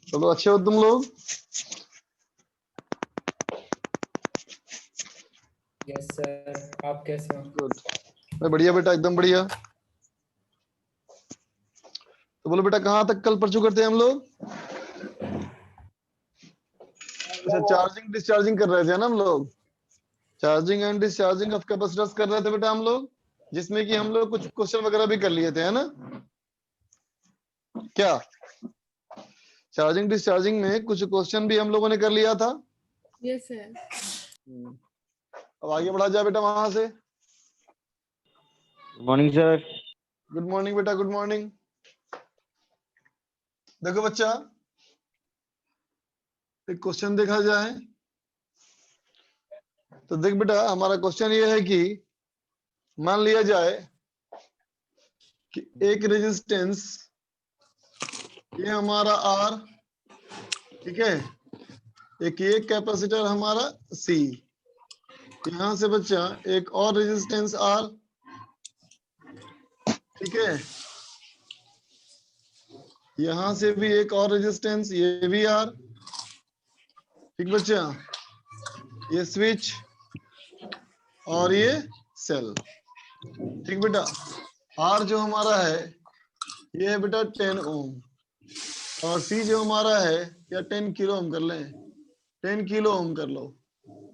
चलो अच्छे हो तुम लोग। यस सर, आप कैसे हो? गुड। मैं बढ़िया बेटा, एकदम बढ़िया। तो बोलो बेटा, कहाँ तक कल पढ़ चुके थे हम लोग? अच्छा, चार्जिंग डिस्चार्जिंग कर रहे थे ना हम लोग। Charging and discharging of capacitors कर रहे थे बेटा हम लोग, जिसमें कि हम लोग कुछ क्वेश्चन वगैरह भी कर लिए थे, है ना? क्या चार्जिंग डिस्चार्जिंग में कुछ क्वेश्चन भी हम लोगों ने कर लिया था? Yes sir. अब आगे बढ़ा जाए बेटा वहां से। Morning sir. गुड मॉर्निंग बेटा, गुड मॉर्निंग। देखो बच्चा, एक क्वेश्चन देखा जाए तो देख बेटा, हमारा क्वेश्चन ये है कि मान लिया जाए कि एक रेजिस्टेंस ये हमारा R, ठीक है, एक ये कैपेसिटर हमारा C, यहां से बच्चा एक और रेजिस्टेंस R, ठीक है, यहां से भी एक और रेजिस्टेंस, ये भी R, ठीक बच्चा, ये स्विच और ये सेल, ठीक बेटा। R जो हमारा है ये है बेटा 10 ओम, और C जो हमारा है या 10 किलो ओम कर लें, 10 किलो ओम कर लो,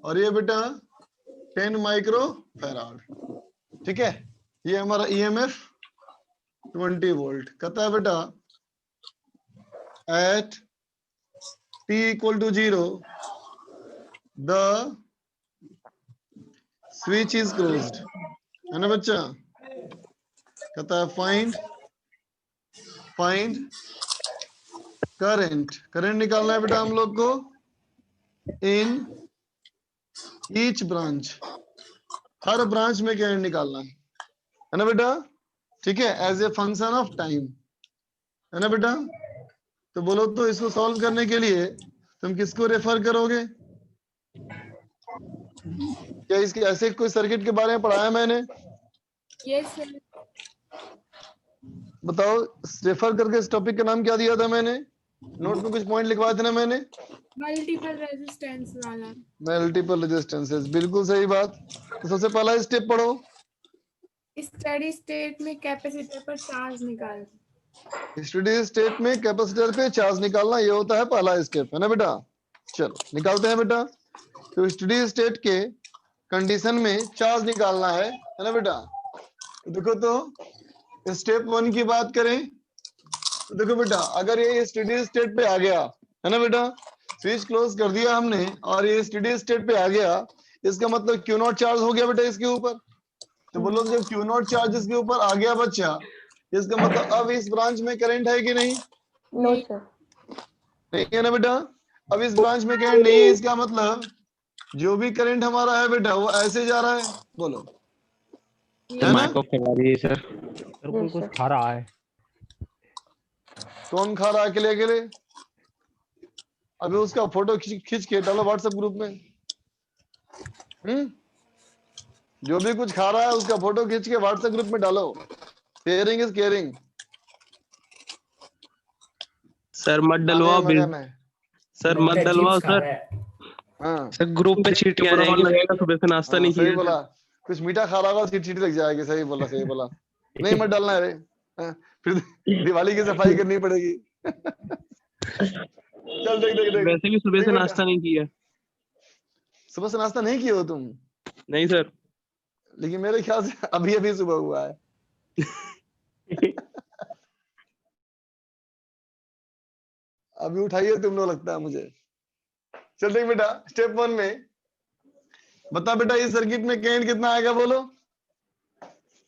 और ये बेटा 10 माइक्रो फैराड, ठीक है। ये हमारा EMF 20 वोल्ट कहता है बेटा at T equal to 0 the switch is closed, है ना बच्चा। कहता है फाइंड करंट निकालना है बेटा हम लोग को इन ईच ब्रांच, हर ब्रांच में करंट निकालना है ना बेटा, ठीक है, as a function of time, है ना बेटा। तो बोलो तो इसको सॉल्व करने के लिए तुम किसको रेफर करोगे? क्या इसके ऐसे कोई सर्किट के बारे में पढ़ाया मैंने? Yes sir. बताओ, रेफर करके इस टॉपिक का नाम क्या दिया था मैंने? नोट में कुछ पॉइंट लिखवाए थे ना मैंने? मल्टीपल रेजिस्टेंस वाला। मल्टीपल रेजिस्टेंसेस, बिल्कुल सही बात। तो सबसे पहला स्टेप पढ़ो। स्टडी स्टेट में कैपेसिटर पर चार्ज निकाल। स्टडी स्टेट में कैपेसिटर पे चार्ज निकालना, ये होता है पहला स्टेप, है ना बेटा। चलो निकालते हैं बेटा। तो स्टडी स्टेट के कंडीशन में चार्ज निकालना है ना बेटा। देखो तो स्टेप 1 की बात करें तो देखो बेटा, अगर ये स्टडी स्टेट पे आ गया, है ना बेटा, स्विच क्लोज कर दिया हमने और ये स्टडी स्टेट पे आ गया, इसका मतलब क्यू नॉट चार्ज हो गया बेटा इसके ऊपर। तो बोलो जब क्यू नॉट चार्ज इसके ऊपर आ गया बच्चा, इसका मतलब अब इस ब्रांच में करंट है कि नहीं? No sir. नहीं है ना बेटा। अब इस ब्रांच में करंट नहीं है, इसका मतलब जो भी करंट हमारा है बेटा वो ऐसे जा रहा है, बोलो है ना। माइक ऑफ करवा दीजिए सर। कोई कुछ खा रहा है। कौन खा रहा है अकेले अकेले? अभी उसका फोटो खींच के डालो व्हाट्सएप ग्रुप में। जो भी कुछ खा रहा है उसका फोटो खींच के व्हाट्सएप ग्रुप में डालो। Sharing is caring. सर मत डलवाओ सर, मत लगता है डलवाओ चिप्स खा सर। रहा है। हाँ सर ग्रुप पे चीटी आ जाएगी, लगेगा सुबह से नाश्ता नहीं सही किया। बोला। कुछ मीठा खा रहा होगा, उसकी चीटी लग जाएगी। सही बोला, सही बोला। नहीं मत डालना है रे। फिर दिवाली की सफाई करनी पड़ेगी। चल देख देख देख। वैसे भी सुबह से नाश्ता नहीं किया। सुबह से नाश्ता नहीं किए हो तुम? नहीं सर। लेकिन मेरे ख्याल से अभी अभी सुबह हुआ है। अभी उठाइए तुम लोग, लगता है मुझे। चल देख बेटा, स्टेप 1 में बता बेटा, इस सर्किट में करंट कितना आएगा बोलो।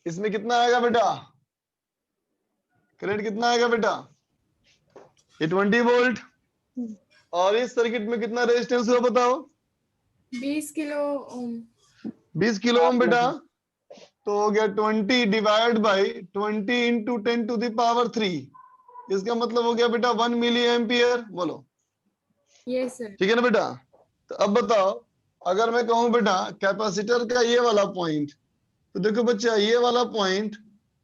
इसमें कितना आएगा बेटा? करंट कितना आएगा बेटा? ये 20 वोल्ट। और इस सर्किट में कितना रेजिस्टेंस हुआ बताओ? 20 किलो ओम। 20 किलो ओम बेटा। तो हो गया 20 divide by 20 into 10 to the power 3। इसका मतलब हो गया बेटा 1 मिली एम्पियर, बोलो। Yes sir. ठीक है ना बेटा। तो अब बताओ, अगर मैं कहूं बेटा कैपेसिटर का ये वाला पॉइंट, तो देखो बच्चा ये वाला पॉइंट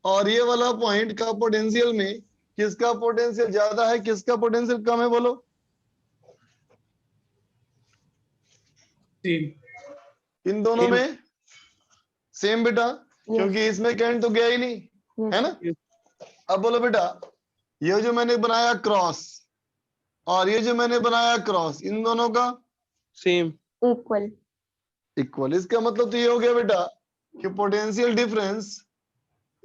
और ये वाला पॉइंट का पोटेंशियल में किसका पोटेंशियल ज्यादा है, किसका पोटेंशियल कम है, बोलो। सेम। इन दोनों Same. में सेम बेटा, क्योंकि इसमें करंट तो गया ही नहीं, है ना। अब बोलो बेटा, ये जो मैंने बनाया क्रॉस और ये जो मैंने बनाया क्रॉस, इन दोनों का सेम। इक्वल। इक्वल। इसका मतलब तो ये हो गया बेटा कि potential difference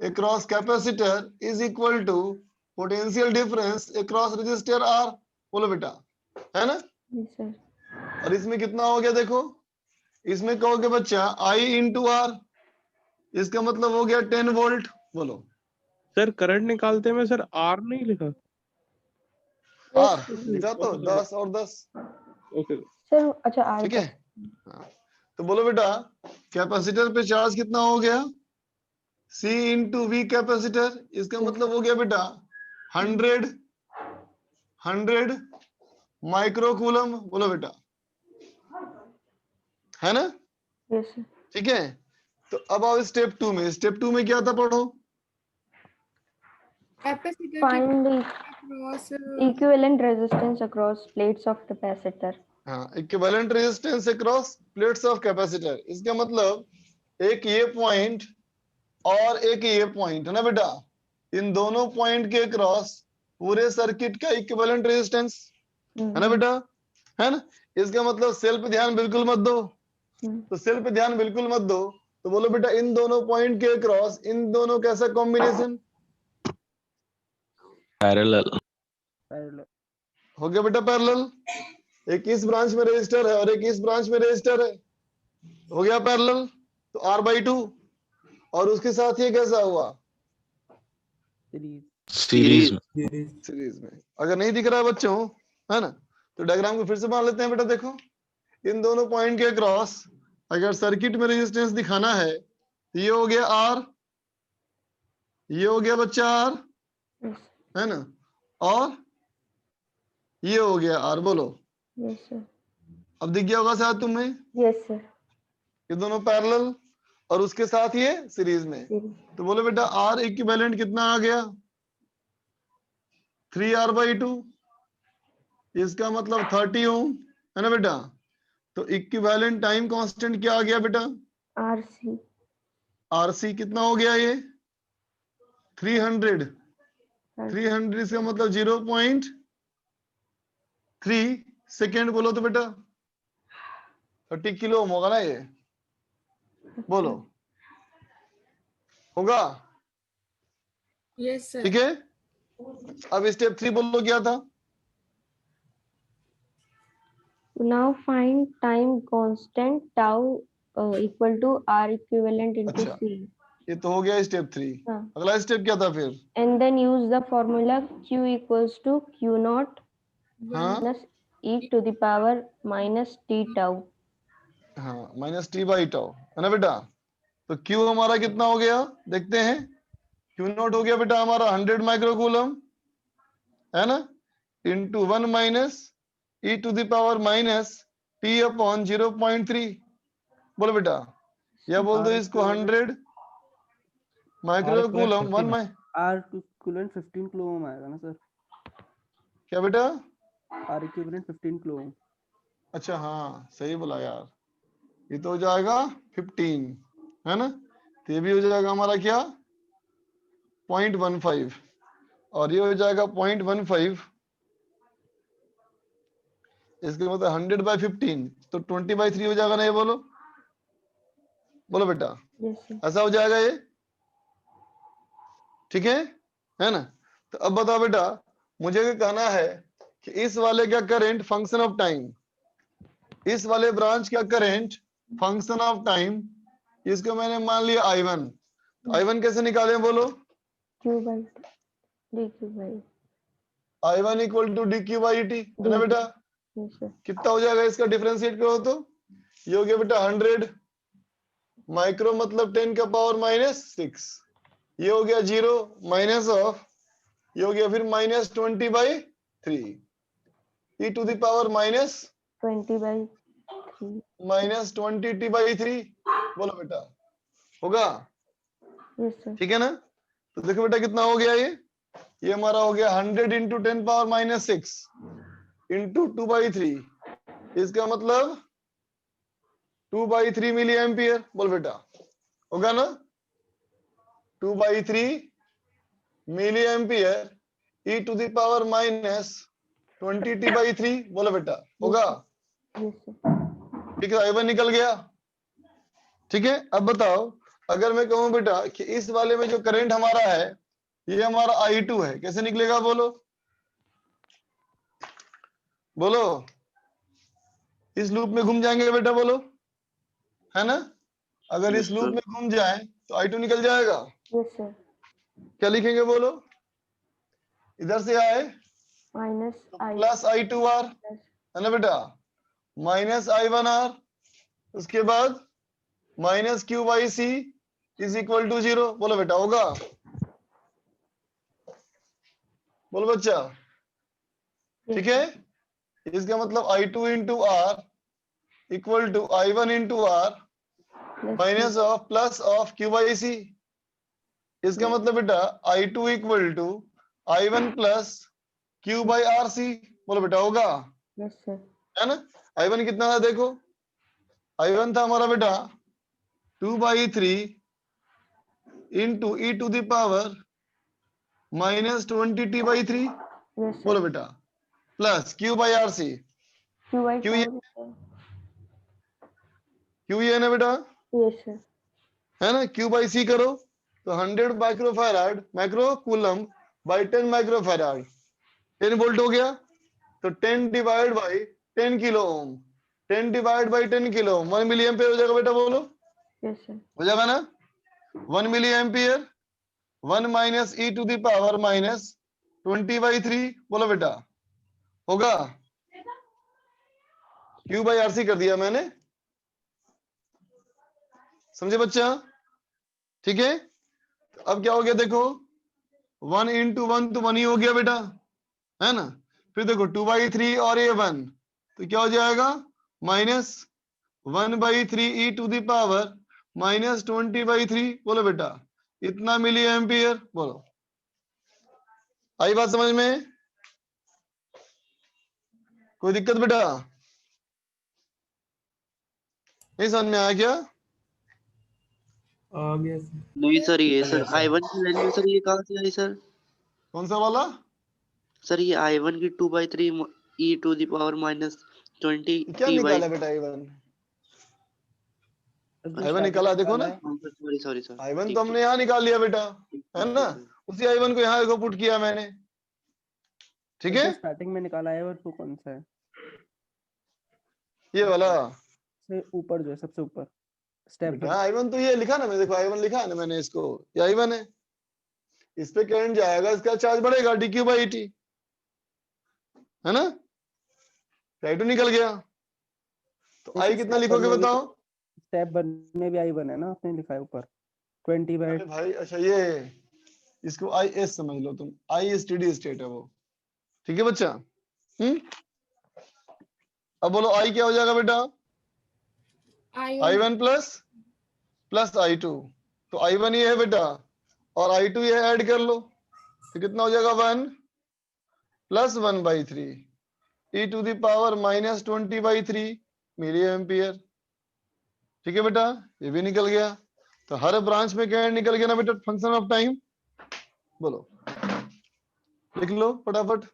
across capacitor is equal to potential difference across resistor R। बोलो बेटा, है ना। Yes sir. और इसमें कितना हो गया देखो, इसमें कहोगे बच्चा I इंटू आर, इसका मतलब हो गया 10 वोल्ट। बोलो सर करंट निकालते में सर आर नहीं लिखा। आर लिखा तो 10 और 10, ओके सर अच्छा आर ठीक है। हाँ। तो बोलो बेटा कैपेसिटर पे चार्ज कितना हो गया, C इंटू वी कैपेसिटर, इसका मतलब हो गया बेटा 100 माइक्रो कूलम। बोलो बेटा, है ना। Yes sir. ठीक है। तो अब आओ स्टेप 2 में। स्टेप 2 में क्या था पढ़ो। कैपेसिटर के find cross equivalent resistance across plates of capacitor. हाँ, equivalent resistance across plates of capacitor, इसका मतलब एक ये पॉइंट और एक ये पॉइंट है ना बेटा, इन दोनों पॉइंट के क्रॉस पूरे सर्किट का इक्विवेलेंट रेजिस्टेंस, है ना बेटा, है ना। इसका मतलब सेल पे ध्यान बिल्कुल मत दो। तो सेल पे ध्यान बिल्कुल मत दो, तो बोलो बेटा इन दोनों पॉइंट के क्रॉस इन दोनों कैसा कॉम्बिनेशन, पैरेलल। हो गया बेटा पैरेलल। एक इस ब्रांच में रजिस्टर है और एक इस ब्रांच में रजिस्टर है, हो गया पैरेलल। तो R/2 और उसके साथ ये कैसा हुआ, सीरीज में। सीरीज में। अगर नहीं दिख रहा है बच्चों, है ना, तो डायग्राम को फिर से बना लेते हैं बेटा। देखो इन दोनों पॉइंट के क्रॉस अगर सर्किट में रेजिस्टेंस दिखाना है तो ये हो गया R, ये हो गया बच्चा R, है ना, और ये हो गया R। बोलो यस सर। अब दिख गया होगा शायद तुम्हें, यस सर। ये दोनों पैरेलल और उसके साथ ये सीरीज में। तो बोलो बेटा R इक्विवेलेंट कितना आ गया, 3R/2, इसका मतलब 30 ओम, है ना बेटा। तो इक्विवेलेंट टाइम कांस्टेंट क्या आ गया बेटा, आरसी। RC कितना हो गया ये 300। 300 इसका मतलब 0.3 सेकेंड। बोलो तो बेटा 30 किलो ओम होगा ना ये, बोलो होगा, यस सर। ठीक है। अब स्टेप 3 बोलो क्या था, now find time constant tau equal to R equivalent into अच्छा। सी। ये तो हो गया स्टेप 3। हाँ। अगला स्टेप क्या था फिर, and then use the formula Q equals to Q0 हाँ plus e to the power minus t tau. हाँ -T/τ, है ना बेटा। तो Q हमारा कितना हो गया देखते हैं, Q0 हो गया बेटा हमारा 100 माइक्रो कूलम, है ना, into 1 minus e to the power minus t/0.3। बोलो बेटा, या बोल दो इसको 100 माइक्रो कूलम 1 में। आर इक्विवेलेंट 15 किलो ओम आएगा ना सर। क्या बेटा, आर इक्विवेलेंट 15 किलो ओम। अच्छा हाँ सही बोला यार, ये तो हो जाएगा 15, है ना। तो ये भी हो जाएगा हमारा क्या 0.15 और ये हो जाएगा 0.15। इसके मतलब 100/15 तो 20/3 हो जाएगा ना, ये बोलो, बोलो बेटा यस सर। ऐसा हो जाएगा ये, ठीक है ना। तो अब बताओ बेटा, मुझे ये कहना है कि इस वाले का करंट फंक्शन ऑफ टाइम, इस वाले ब्रांच का करंट फंक्शन ऑफ टाइम, इसको मैंने मान लिया I1। I1 कैसे निकाले बोलो, Q by dQ by। I1 equal to dQ/dt, है ना बेटा। Yes sir. कितना हो जाएगा इसका डिफरेंशिएट करो तो, ये हो गया बेटा 100 माइक्रो मतलब 10 का पावर -6, ये हो गया 0 माइनस ऑफ, ये हो गया फिर -20/3 e टू द पावर20/3। -20t/3। बोलो बेटा होगा, यस सर। ठीक है ना। तो देखो बेटा कितना हो गया ये हमारा हो गया 100 इंटू 10 पावर -6 इंटू 2/3, इसका मतलब 2/3 मिली एम्पियर। बोल बेटा, होगा ना? 2/3 milliampere e to the power minus 20t/3। बोलो बेटा, होगा? Yes, sir. ठीक है, I1 निकल गया। ठीक है, अब बताओ, अगर मैं कहूं बेटा कि इस वाले में जो करंट हमारा है ये हमारा I2 है, कैसे निकलेगा? बोलो बोलो। इस लूप में घूम जाएंगे बेटा, बोलो, है ना? अगर इस लूप में घूम जाए तो I2 निकल जाएगा। Yes, sir. क्या लिखेंगे? बोलो, इधर से आए Minus I plus I2R, plus है ना बेटा? माइनस I1R, उसके बाद minus Q/C is equal to 0। बोलो बेटा, होगा? बोलो बच्चा, ठीक है? इसका मतलब I2 into R equal to I1 into R plus minus of plus of Q/C। इसका मतलब बेटा I2 equal to I1 plus Q/RC। बोलो बेटा, होगा? Yes, sir. है ना? I1 कितना था देखो, I1 था हमारा बेटा 2/3 into E to the power minus 20t/3। Yes, sir. बोलो बेटा, plus Q/RC। Q by Q ये 4. Sir. Q ये है ना बेटा, Yes, sir. है ना? Q/C करो तो 100 microfarad microcoulomb by 10 microfarad 10 volt हो गया। तो 10 divide by 10 kilo ohm, 10 divide by 10 kilo ohm 1 milli ampere हो जाएगा बेटा। बोलो, Yes, sir. हो जाएगा ना? 1 milli ampere 1 minus e to the power minus 20/3। बोलो बेटा, होगा? Q/RC कर दिया मैंने, समझे बच्चा? ठीक है, अब क्या हो गया देखो, 1 इंटू 1 तो 1 ही हो गया बेटा, है ना? फिर देखो 2/3 और ये 1 तो क्या हो जाएगा? Minus 1/3 e to the power minus 20/3। बोलो बेटा, इतना मिली एम्पियर। बोलो, आई बात समझ में? कोई दिक्कत बेटा? नहीं समझ में आया क्या? आ गया सर। नहीं सर, ये आ सर गया सर। I1 की वैल्यू सर ये कहाँ से आई सर? कौन सा वाला? सर ये I1 की 2/3 e to the power minus 20 क्या t बाई। निकाला बेटा? I1 जो I1 स्टार्टिंग निकाला में देखो निकाला ना, है सॉरी सॉरी सर, I1 तो ठीक हमने यहाँ निकाल लिया बेटा, ठीक है ठीक ना? है सर। उसी I1 को यहाँ देखो पुट किया मैंने। ठीक है, जो स्टार्टिंग में निकाला है वो कौन सा है? ये वाला से ऊपर जो है सबसे ऊपर स्टेप बेटा I1 तो ये लिखा ना मैं, देखो I1 लिखा है ना मैंने, इसको ये I1 है। इस पे करंट जाएगा, इसका चार्ज बढ़ेगा dQ/dt, है ना? I2 निकल गया तो I कितना लिखोगे बताओ? स्टेप वन में भी I1 है ना, आपने लिखा है ऊपर 20 बाई। अरे भाई अच्छा, ये इसको IS समझ लो तुम, I स्टेडी स्टेट है वो। ठीक है बच्चा? अब बोलो I क्या हो जाएगा बेटा? I1 I1 plus plus I2। तो I1 ये है बेटा और I2 ये ऐड कर लो तो कितना हो जाएगा? 1 plus 1/3 e to the power minus 20/3 milliampere. ठीक है बेटा, ये भी निकल गया। तो हर ब्रांच में क्या निकल गया ना बेटा? Function of time. बोलो, लिख लो फटाफट।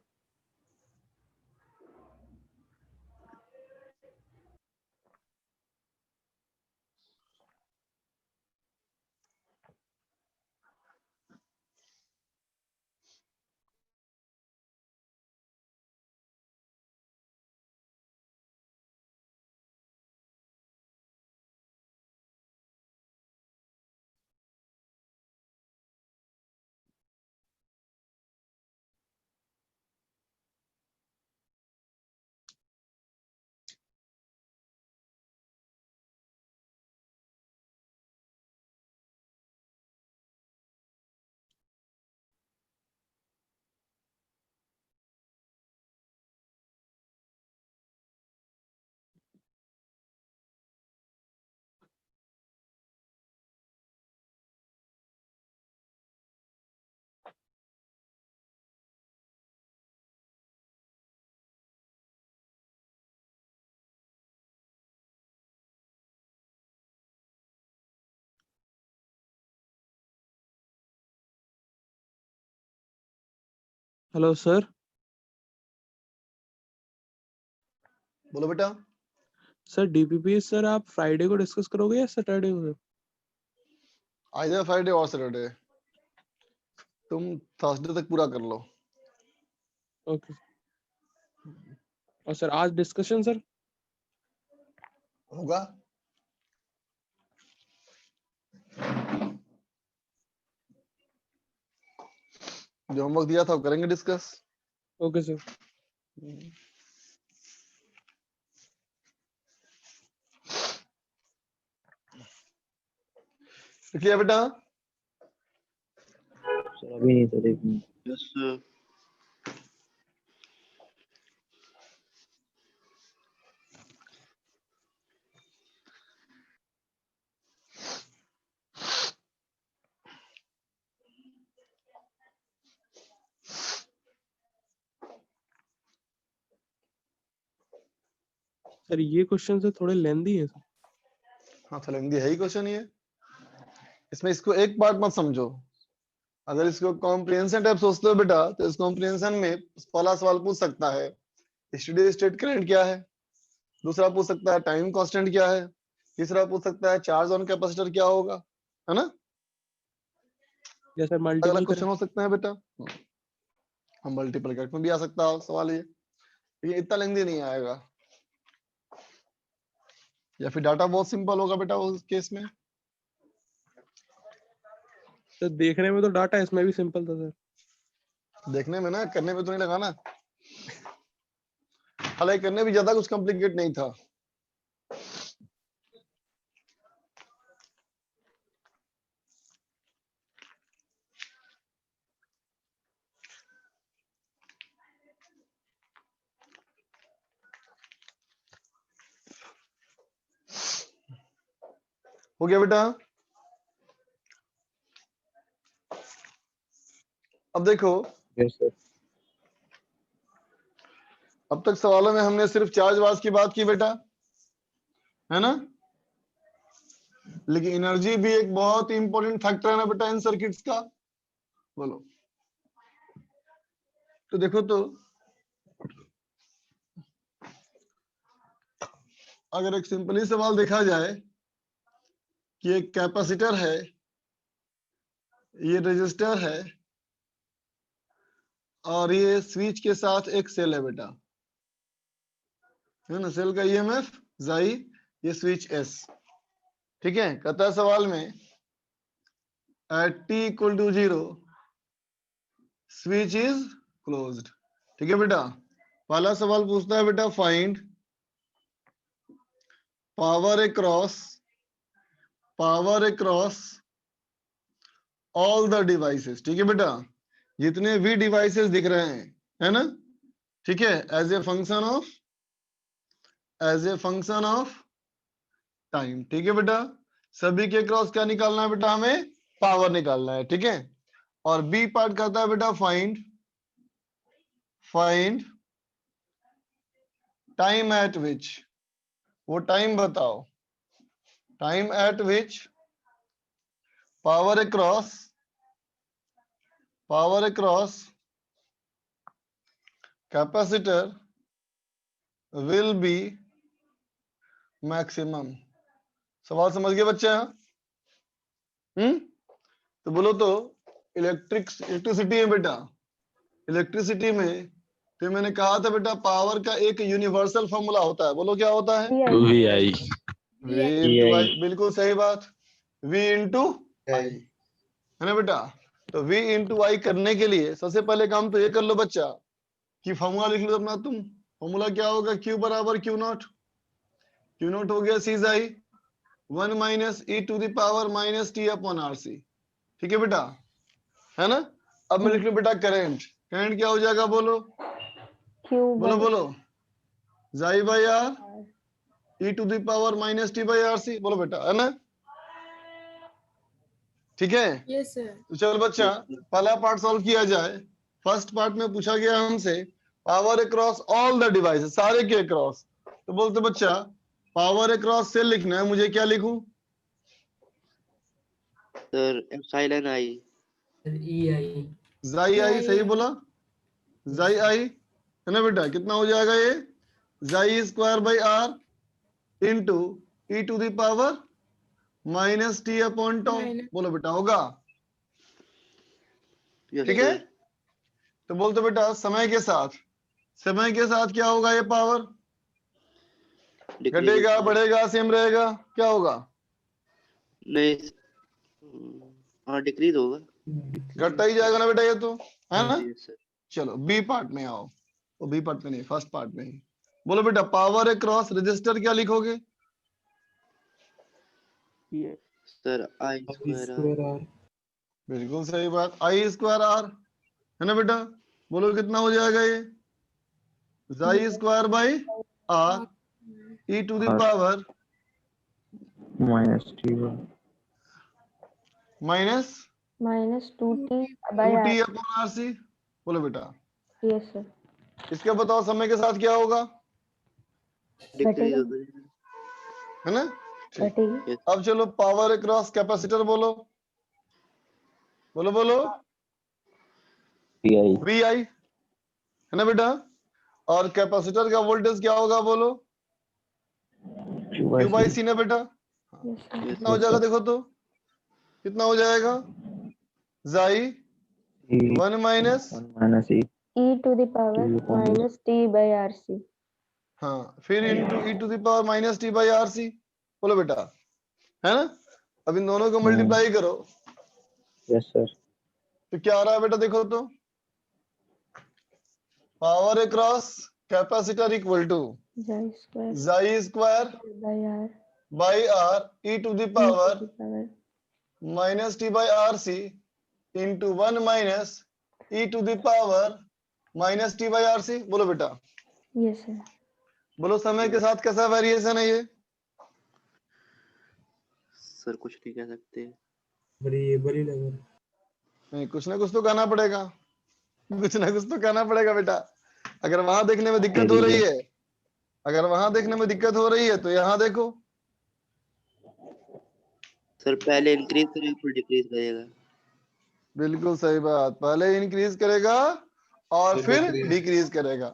Hello sir. बोलो बेटा। सर डीपीपी सर आप फ्राइडे को डिस्कस करोगे या सैटरडे को सर? आइदर फ्राइडे और सैटरडे, तुम थर्सडे तक पूरा कर लो। ओके। और सर आज डिस्कशन सर? होगा। जो होमवर्क दिया था वो करेंगे डिस्कस। Okay sir. लिख लिया बेटा? सर अभी नहीं sir, 1 minute. Yes sir. Sir ये क्वेश्चन से थोड़े लेंदी है सर। हाँ तो लेंगे, है ही क्वेश्चन ये। इसमें इसको एक पार्ट मत समझो। अगर इसको कॉम्प्रिहेंशन टाइप सोचते हो बेटा, तो इस कॉम्प्रिहेंशन में पहला सवाल पूछ सकता है स्टेडी स्टेट करंट क्या है, दूसरा पूछ सकता है टाइम कांस्टेंट क्या है, तीसरा पूछ सकता है चार्ज ऑन कैपेसिटर क्या होगा, है ना? या सर अलग मल्टीपल अलग करें? क्वेश्चन हो सकते हैं बेटा। हम मल्टीपल कट में भी आ सकता है सवाल ये इतना लेंदी नहीं आएगा। या फिर डाटा बहुत सिंपल होगा बेटा उस केस में। सर देखने में तो डाटा इसमें भी सिंपल था सर। देखने में ना, करने में तो नहीं लगा ना। हालांकि करने भी ज्यादा कुछ कॉम्प्लिकेट नहीं था। हो गया बेटा? अब देखो, यस सर। अब तक सवालों में हमने सिर्फ चार्ज वार्ज की बात की बेटा, है ना? लेकिन एनर्जी भी एक बहुत ही इंपॉर्टेंट फैक्टर है ना बेटा इन सर्किट्स का। बोलो। तो देखो, तो अगर एक सिंपली सवाल देखा जाए कि एक कैपेसिटर है, ये रेजिस्टर है, और ये स्विच के साथ एक सेल है बेटा, है ना? सेल का ईएमएफ जाई, ये स्विच एस। ठीक है, कहता है सवाल में at t equal to 0 switch is closed. ठीक है बेटा, पहला सवाल पूछता है बेटा find power across all the devices. ठीक है बेटा, जितने भी डिवाइसेस दिख रहे हैं, है ना? ठीक है, as a function of time. ठीक है बेटा, सभी के क्रॉस क्या निकालना है बेटा? हमें पावर निकालना है। ठीक है, और बी पार्ट करता है बेटा फाइंड टाइम एट विच, वो टाइम बताओ, time eight which power across capacitor will be maximum. सवाल समझ गए बच्चे? तो बोलो तो इलेक्ट्रिसिटी है बेटा, इलेक्ट्रिसिटी में फिर मैंने कहा था बेटा पावर का एक यूनिवर्सल फॉर्मूला होता है। बोलो क्या होता है? VI। V इंटू आई। बिल्कुल सही बात, V इंटू आई, है ना बेटा? तो V इंटू आई करने के लिए सबसे पहले काम तो ये कर लो बच्चा कि फॉर्मूला लिख लो अपना तुम। फॉर्मूला क्या होगा? Q बराबर Q नॉट हो गया C I 1 minus e to the power minus t upon RC। ठीक है बेटा, है ना? अब मैं लिख लूं बेटा करंट क्या हो जाएगा? बोलो बोलो J by R e to the power minus T by RC। बोलो बेटा, है ना? ठीक है, यस सर। तो चल बच्चा पहला पार्ट सॉल्व किया जाए। फर्स्ट पार्ट में पूछा गया हमसे power across all the devices, सारे के अक्रॉस। तो बोलते बच्चा पावर अक्रॉस से लिखना है, मुझे क्या लिखूं? Sir epsilon I. Sir EI। जाई आई, सही बोला। जाई आई है ना बेटा, कितना हो जाएगा ये J square by R into E to the power minus t upon tau. Minus- बोलो बेटा होगा, यस ठीक है। सर। तो बोलते बेटा समय के साथ क्या होगा, ये पावर घटेगा बढ़ेगा सेम रहेगा, क्या होगा, नहीं, हाँ डिक्रीज होगा। घटता ही जाएगा ना बेटा ये तो, है ना। Yes sir. चलो बी पार्ट में आओ, वो बी पार्ट में नहीं फर्स्ट पार्ट में ही। बोलो बेटा पावर अक्रॉस रजिस्टर क्या लिखोगे, ये सर आई स्क्वायर आर। बिल्कुल सही बात, आई स्क्वायर आर है ना बेटा। बोलो कितना हो जाएगा ये J square by R e to the power minus t minus minus 2t two by t r. Upon R C. बोलो बेटा Yes, sir. इसका बताओ समय के साथ क्या होगा, डिक्रीज घटेगा। होगा। है ना। घटेगी। अब चलो पावर अक्रॉस कैपेसिटर बोलो, बोलो बोलो टी आई वी आई है ना बेटा। और कैपेसिटर का वोल्टेज क्या होगा बोलो, क्यू बाई सी ना बेटा। Yes, sir. कितना हो जाएगा देखो तो, कितना हो जाएगा जाई 1 minus, minus E E to the power T upon minus t by rc. हाँ फिर into E to the power minus T by R C. बोलो बेटा, है ना। अब इन दोनों को मल्टीप्लाई करो यस सर तो क्या आ रहा है बेटा देखो तो, power across capacitor equal to J square J square by r. By R e to the E to power the power. Minus T by R C into 1 minus e to the power minus T by R C. बोलो बेटा, Yes, sir. बोलो समय के साथ कैसा variation है ये, sir कुछ नहीं कह सकते। नहीं कुछ ना कुछ तो कहना पड़ेगा, कुछ ना कुछ तो कहना पड़ेगा बेटा। अगर वहां देखने में दिक्कत हो रही है, अगर वहां देखने में दिक्कत हो रही है तो यहाँ देखो। सर पहले इंक्रीज करेगा फिर डिक्रीज करेगा। बिल्कुल सही बात, पहले इंक्रीज करेगा और फिर डिक्रीज करेगा,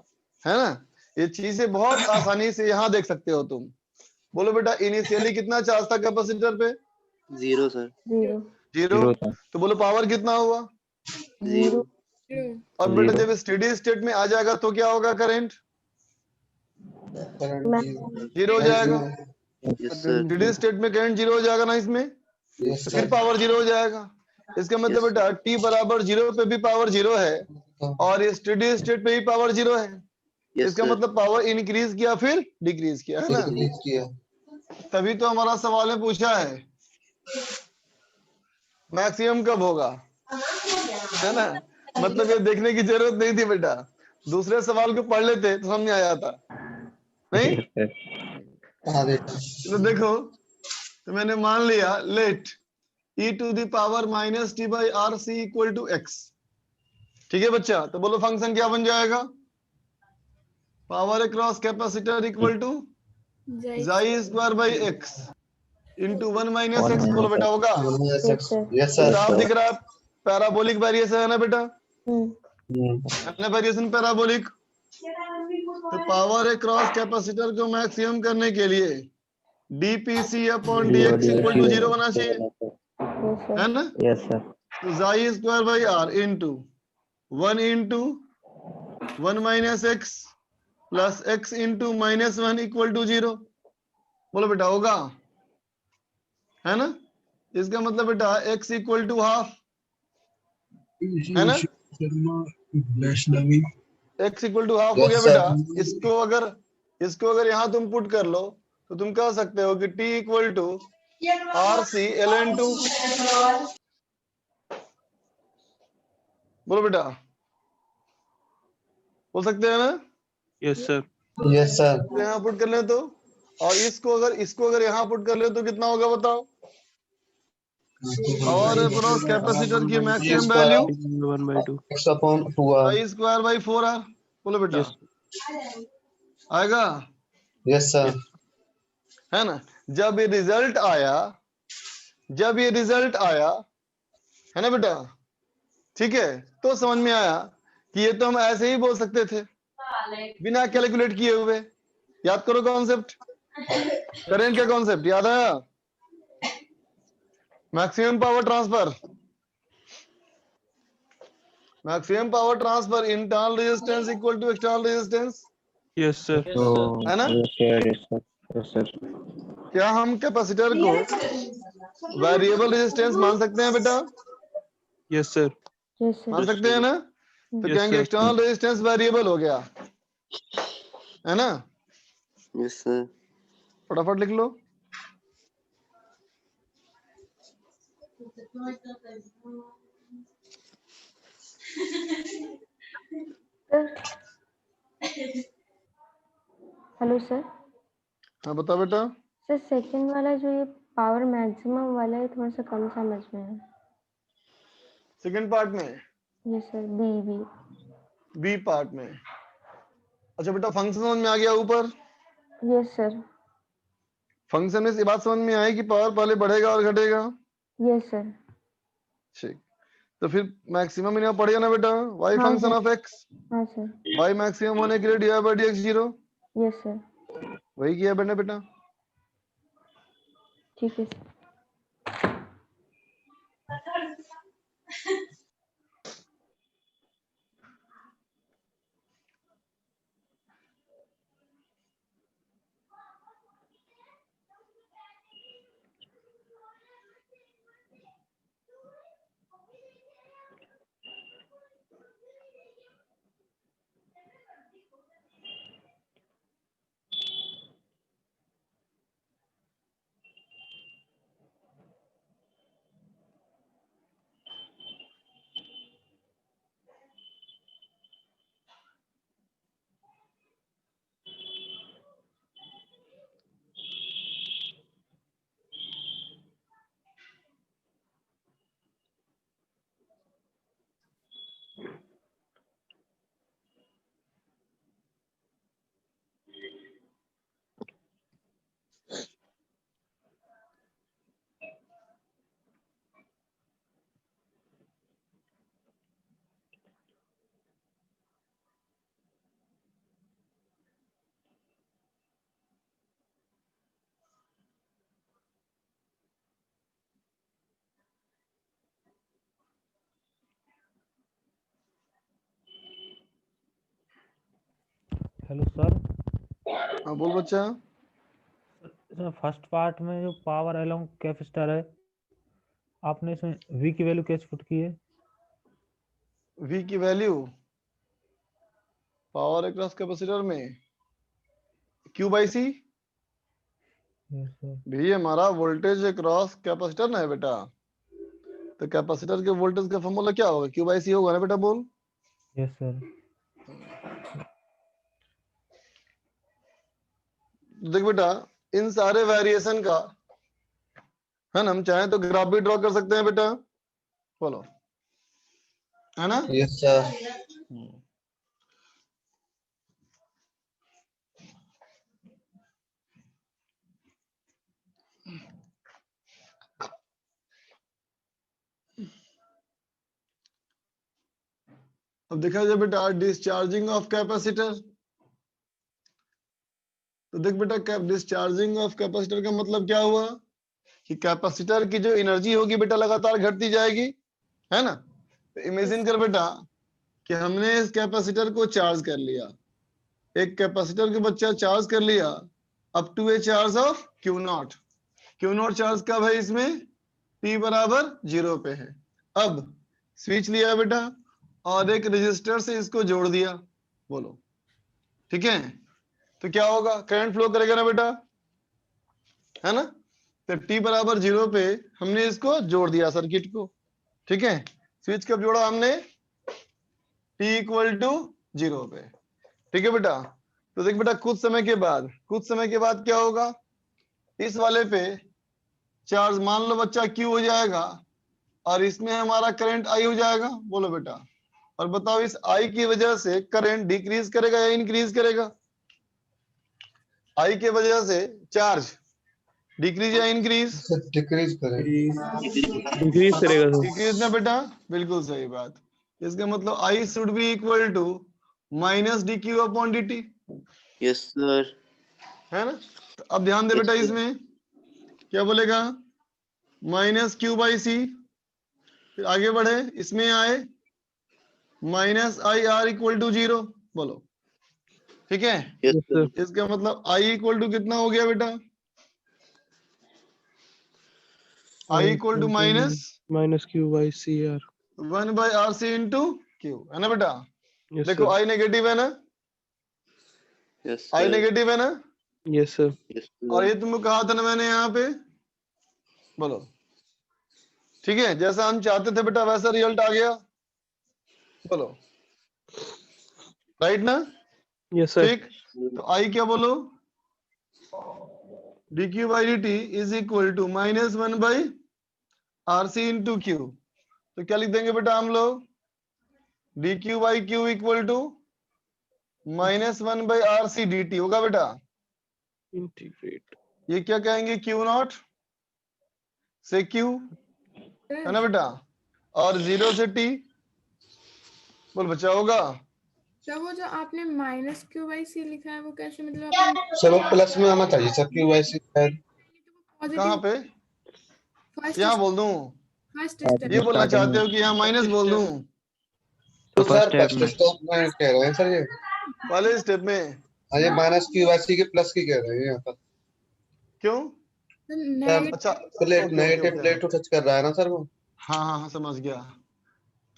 है ना। ये चीजें बहुत आसानी से यहाँ देख सकते हो तुम। बोलो बेटा इनिशियली कितना चार्ज था कैपेसिटर पे, 0 सर। 0. जीरो। तो बोलो पावर कितना हुआ, 0। Zero. और बेटा Zero. जब स्टेडी स्टेट में आ जाएगा तो क्या होगा, करंट Maximum. जीरो हो जाएगा। Yes sir. स्टेडी स्टेट में करंट जीरो हो जाएगा ना इसमें, तो फिर पावर जीरो हो जाएगा। इसका मतलब Yes, बेटा टी बराबर जीरो पे भी पावर जीरो है और स्टेडी स्टेट पे भी पावर जीरो है। यस इसका सर। मतलब पावर इंक्रीज किया फिर डिक्रीज किया, है ना। तभी तो हमारा सवाल में पूछा है मैक्सिमम कब होगा, है ना। मतलब ये देखने की जरूरत नहीं थी बेटा, दूसरे सवाल को पढ़ लेते तो समझ में आ जाता, नहीं। तो देखो, तो मैंने मान लिया let e to the power minus T by R C equal to x, ठीक है बच्चा। तो बोलो फंक्शन क्या बन जाएगा, power across capacitor equal to J J square by x into 1 minus x. बोलो बेटा होगा, Yes, sir. साफ दिख रहा है, पैराबोलिक वेरिएशन है ना बेटा, Hmm. Variation parabolic. तो पावर अक्रॉस कैपेसिटर को मैक्सिमम करने के लिए DPC upon DX equal to zero होना चाहिए, Yes, sir. है ना। यस सर तो J square by R into 1 minus x plus x into minus 1 equal to zero. बोलो बेटा होगा, है ना। इसका मतलब बेटा एक्स इक्वल टू हाफ, है ना। एक्स इक्वल टू हाफ हो गया बेटा। इसको अगर यहाँ तुम पुट कर लो तो तुम कह सकते हो कि t equal to R C L N two. बोलो बेटा, बोल सकते हैं ना, यस सर तो यहाँ पुट कर ले तो, और इसको अगर यहाँ पुट कर ले तो कितना होगा बताओ, और अक्रॉस कैपेसिटर की maximum value 1/2 I square by 4 R. बोलो बेटा यस आएगा, है ना। जब ये रिजल्ट आया है ना बेटा, ठीक है, तो समझ में आया कि ये तो हम ऐसे ही बोल सकते थे बिना कैलकुलेट किए हुए। याद करो कॉन्सेप्ट, करेंट का कॉन्सेप्ट याद आया? Maximum power transfer, maximum power transfer internal resistance equal to external resistance, yes sir. तो है ना? Yes sir, yes sir, yes sir. क्या हम कैपेसिटर को वेरिएबल रेजिस्टेंस मान सकते हैं बेटा? Yes sir. Yes, sir. मान सकते हैं ना? तो Yes, कहेंगे sir. एक्सटर्नल रेजिस्टेंस वेरिएबल हो गया, है ना? Yes sir. फटाफट लिख लो। Hello sir. हाँ बता बेटा। सर सेकंड वाला जो ये पावर मैक्सिमम वाला है थोड़ा सा कम समझ में है। सेकंड पार्ट में, yes sir, B. B part में। अच्छा बेटा फंक्शन समझ में आ गया ऊपर? Yes sir. फंक्शन में से बात समझ में आई कि पावर पहले बढ़ेगा और घटेगा? Yes sir. ठीक, तो फिर मैक्सिमम यहाँ पड़ेगा ना बेटा, y हाँ फंक्शन सर। ऑफ x, हाँ सर। y मैक्सिमम होने के लिए dy by dx 0, yes sir. वही किया मैंने बेटा। ठीक है सर। Hello sir. हाँ बोल बच्चा। सर फर्स्ट पार्ट में जो पावर अलोंग कैपेसिटर है, आपने इसमें V की वैल्यू कैसे पुट की है? v की वैल्यू पावर अक्रॉस कैपेसिटर में q by C, yes sir. भी हमारा वोल्टेज अक्रॉस कैपेसिटर ना है बेटा, तो कैपेसिटर के वोल्टेज का फॉर्मूला क्या होगा? q बाई सी होगा ना बेटा, बोल। Yes sir. देख बेटा इन सारे वेरिएशन का है ना, हम चाहें तो ग्राफ भी ड्रॉ कर सकते हैं बेटा, बोलो, है ना? Yes sir. अब देखा जाए बेटा डिस्चार्जिंग ऑफ कैपेसिटर, तो देख बेटा डिस्चार्जिंग ऑफ कैपेसिटर का मतलब क्या हुआ कि कैपेसिटर की जो एनर्जी होगी बेटा लगातार घटती जाएगी, है ना? तो इमेजिन कर बेटा कि हमने इस कैपेसिटर को चार्ज कर लिया, एक कैपेसिटर के बच्चा चार्ज कर लिया up to a charge of Q naught. Q naught charge कब है इसमें? t बराबर 0 पे है। अब स्विच लिया बेटा और एक रेजिस्टर से इसको जोड़ दिया, बोलो ठीक है? तो क्या होगा? करंट फ्लो करेगा ना बेटा, है ना? तो t बराबर 0 पे हमने इसको जोड़ दिया सर्किट को, ठीक है? स्विच कब जोड़ा हमने? t इक्वल टू 0 पे, ठीक है बेटा? तो देख बेटा कुछ समय के बाद क्या होगा? इस वाले पे चार्ज मान लो बच्चा Q हो जाएगा और इसमें हमारा करंट I हो जाएगा, बोलो बेटा। और बताओ इस I की वजह से करंट डिक्रीज करेगा या इंक्रीज करेगा? I के वजह से चार्ज डिक्रीज या इंक्रीज? डिक्रीज करेगा। डिक्रीज करेगा सर। डिक्रीज ना बेटा, बिल्कुल सही बात। इसका मतलब I should be equal to minus d Q upon d t, yes sir. है ना। तो अब ध्यान दे Yes, बेटा, sir. इसमें क्या बोलेगा, माइनस क्यू बाई सी, फिर आगे बढ़े, इसमें आए minus I R equal to 0, बोलो ठीक है। Yes Yes, sir. sir. इसका मतलब आई इक्वल टू कितना हो गया बेटा, I equal to minus minus q by cr. 1 by R C into Q, है ना बेटा। Yes, देखो sir. आई नेगेटिव है ना, यस आई सर। नेगेटिव है ना, Yes, sir. यस और सर। ये तुमको कहा था ना मैंने यहाँ पे, बोलो ठीक है, जैसा हम चाहते थे बेटा वैसा रिजल्ट आ गया, बोलो राइट ना। Yes, sir. ठीक, तो आई क्या बोलो, d Q by d t is equal to minus 1 by R C into Q. तो क्या लिख देंगे बेटा हम लोग, d Q by Q equal to minus 1 by R C d t होगा बेटा। Integrate. ये क्या कहेंगे, क्यू नॉट से क्यू, है ना बेटा, और 0 से टी, बोल बच्चा होगा। तो वो जो आपने माइनस क्यू बाई सी लिखा है वो कैसे, मतलब अपन सर वो प्लस में आना चाहिए सर, क्यू वाई सी शायद। कहाँ पॉजिटिव पे, फर्स्ट यहाँ बोल दूं, फर्स्ट हाँ, स्टेप ये बोलना starting चाहते में। हो कि यहाँ माइनस बोल दूं, तो फर्स्ट सर स्टेप फर्स्ट में। स्टेप में कह रहे हैं सर ये। पहले स्टेप में। हाँ ये माइनस क्यू वाई सी के प्लस की कह रहे हैं यहाँ पर। क्यों, नेगेटिव अच्छा plate okay negative okay, plate को टच कर रहा है ना सर वो। हाँ हाँ हाँ समझ गया।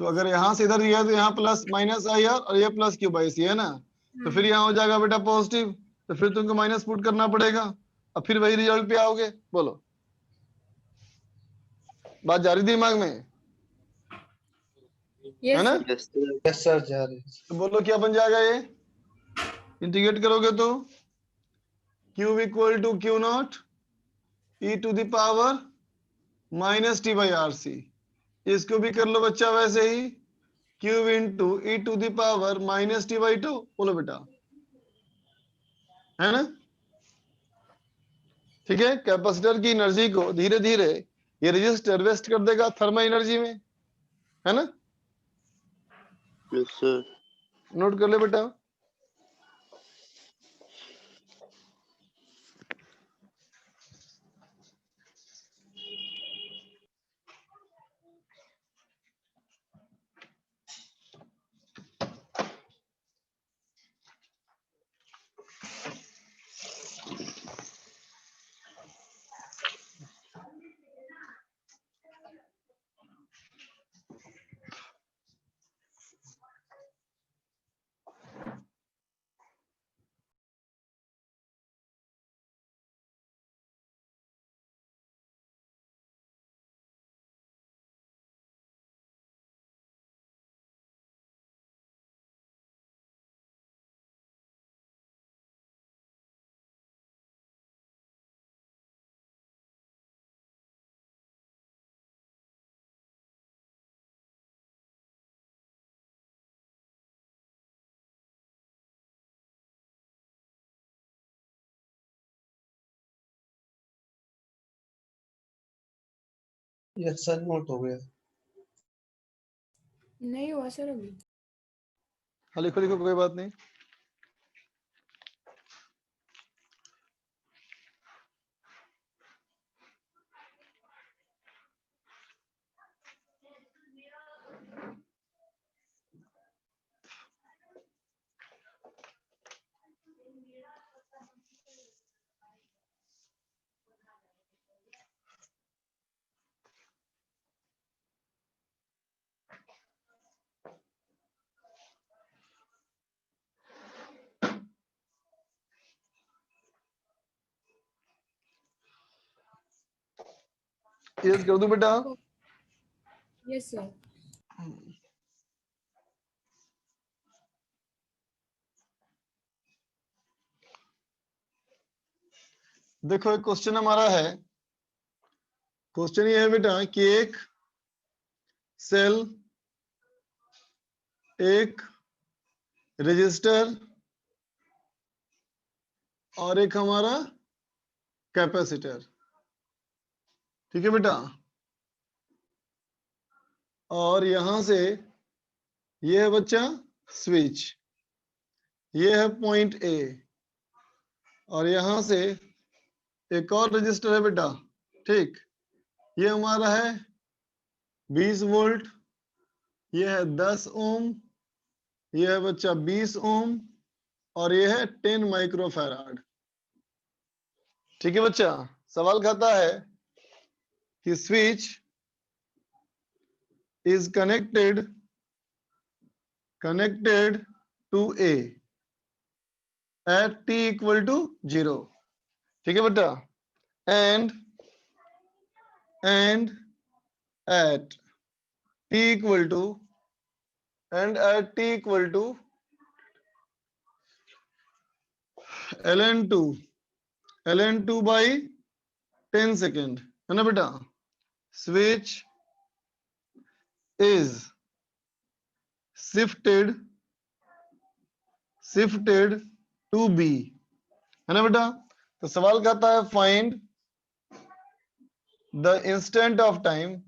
तो अगर यहाँ से इधर दिया है तो यहाँ प्लस माइनस आई आर और ये प्लस क्यू बाई सी, है ना। तो फिर यहाँ हो जाएगा बेटा पॉजिटिव, तो फिर तुमको माइनस पुट करना पड़ेगा, और फिर वही रिजल्ट पे आओगे, बोलो बात जा रही दिमाग में, है यस ना। Yes sir. यस सर जा रहे हैं। तो बोलो क्या बन जाएगा ये, इंटीग्रेट करोगे तो Q equal to Q naught E to the power minus T by R C, इसको भी कर लो बच्चा वैसे ही, Q into E to the power minus T by two, बोलो बेटा, है ना। ठीक है, कैपेसिटर की एनर्जी को धीरे धीरे ये रेजिस्टर वेस्ट कर देगा थर्मल एनर्जी में, है ना। Yes sir. नोट कर ले बेटा। यस सर नोट हो गया। नहीं हुआ सर अभी। हाँ लिखो लिखो, कोई बात नहीं। यस कर दूं बेटा। Yes sir. देखो एक क्वेश्चन हमारा है, क्वेश्चन ये है बेटा कि एक सेल, एक रजिस्टर और एक हमारा कैपेसिटर, ठीक है बेटा, और यहां से ये है बच्चा स्विच, ये है पॉइंट ए, और यहां से एक और रजिस्टर है बेटा, ठीक। ये हमारा है 20 वोल्ट, ये है 10 ओम, ये है बच्चा 20 ओम, और ये है 10 माइक्रोफैराड। ठीक है बच्चा। सवाल कहता है कि switch is connected to A at t equal to 0। ठीक है बेटा। and at t equal to ln2 by 10 second, है ना बेटा। Switch is shifted to B, है ना बेटा। तो सवाल कहता है find the instant of time,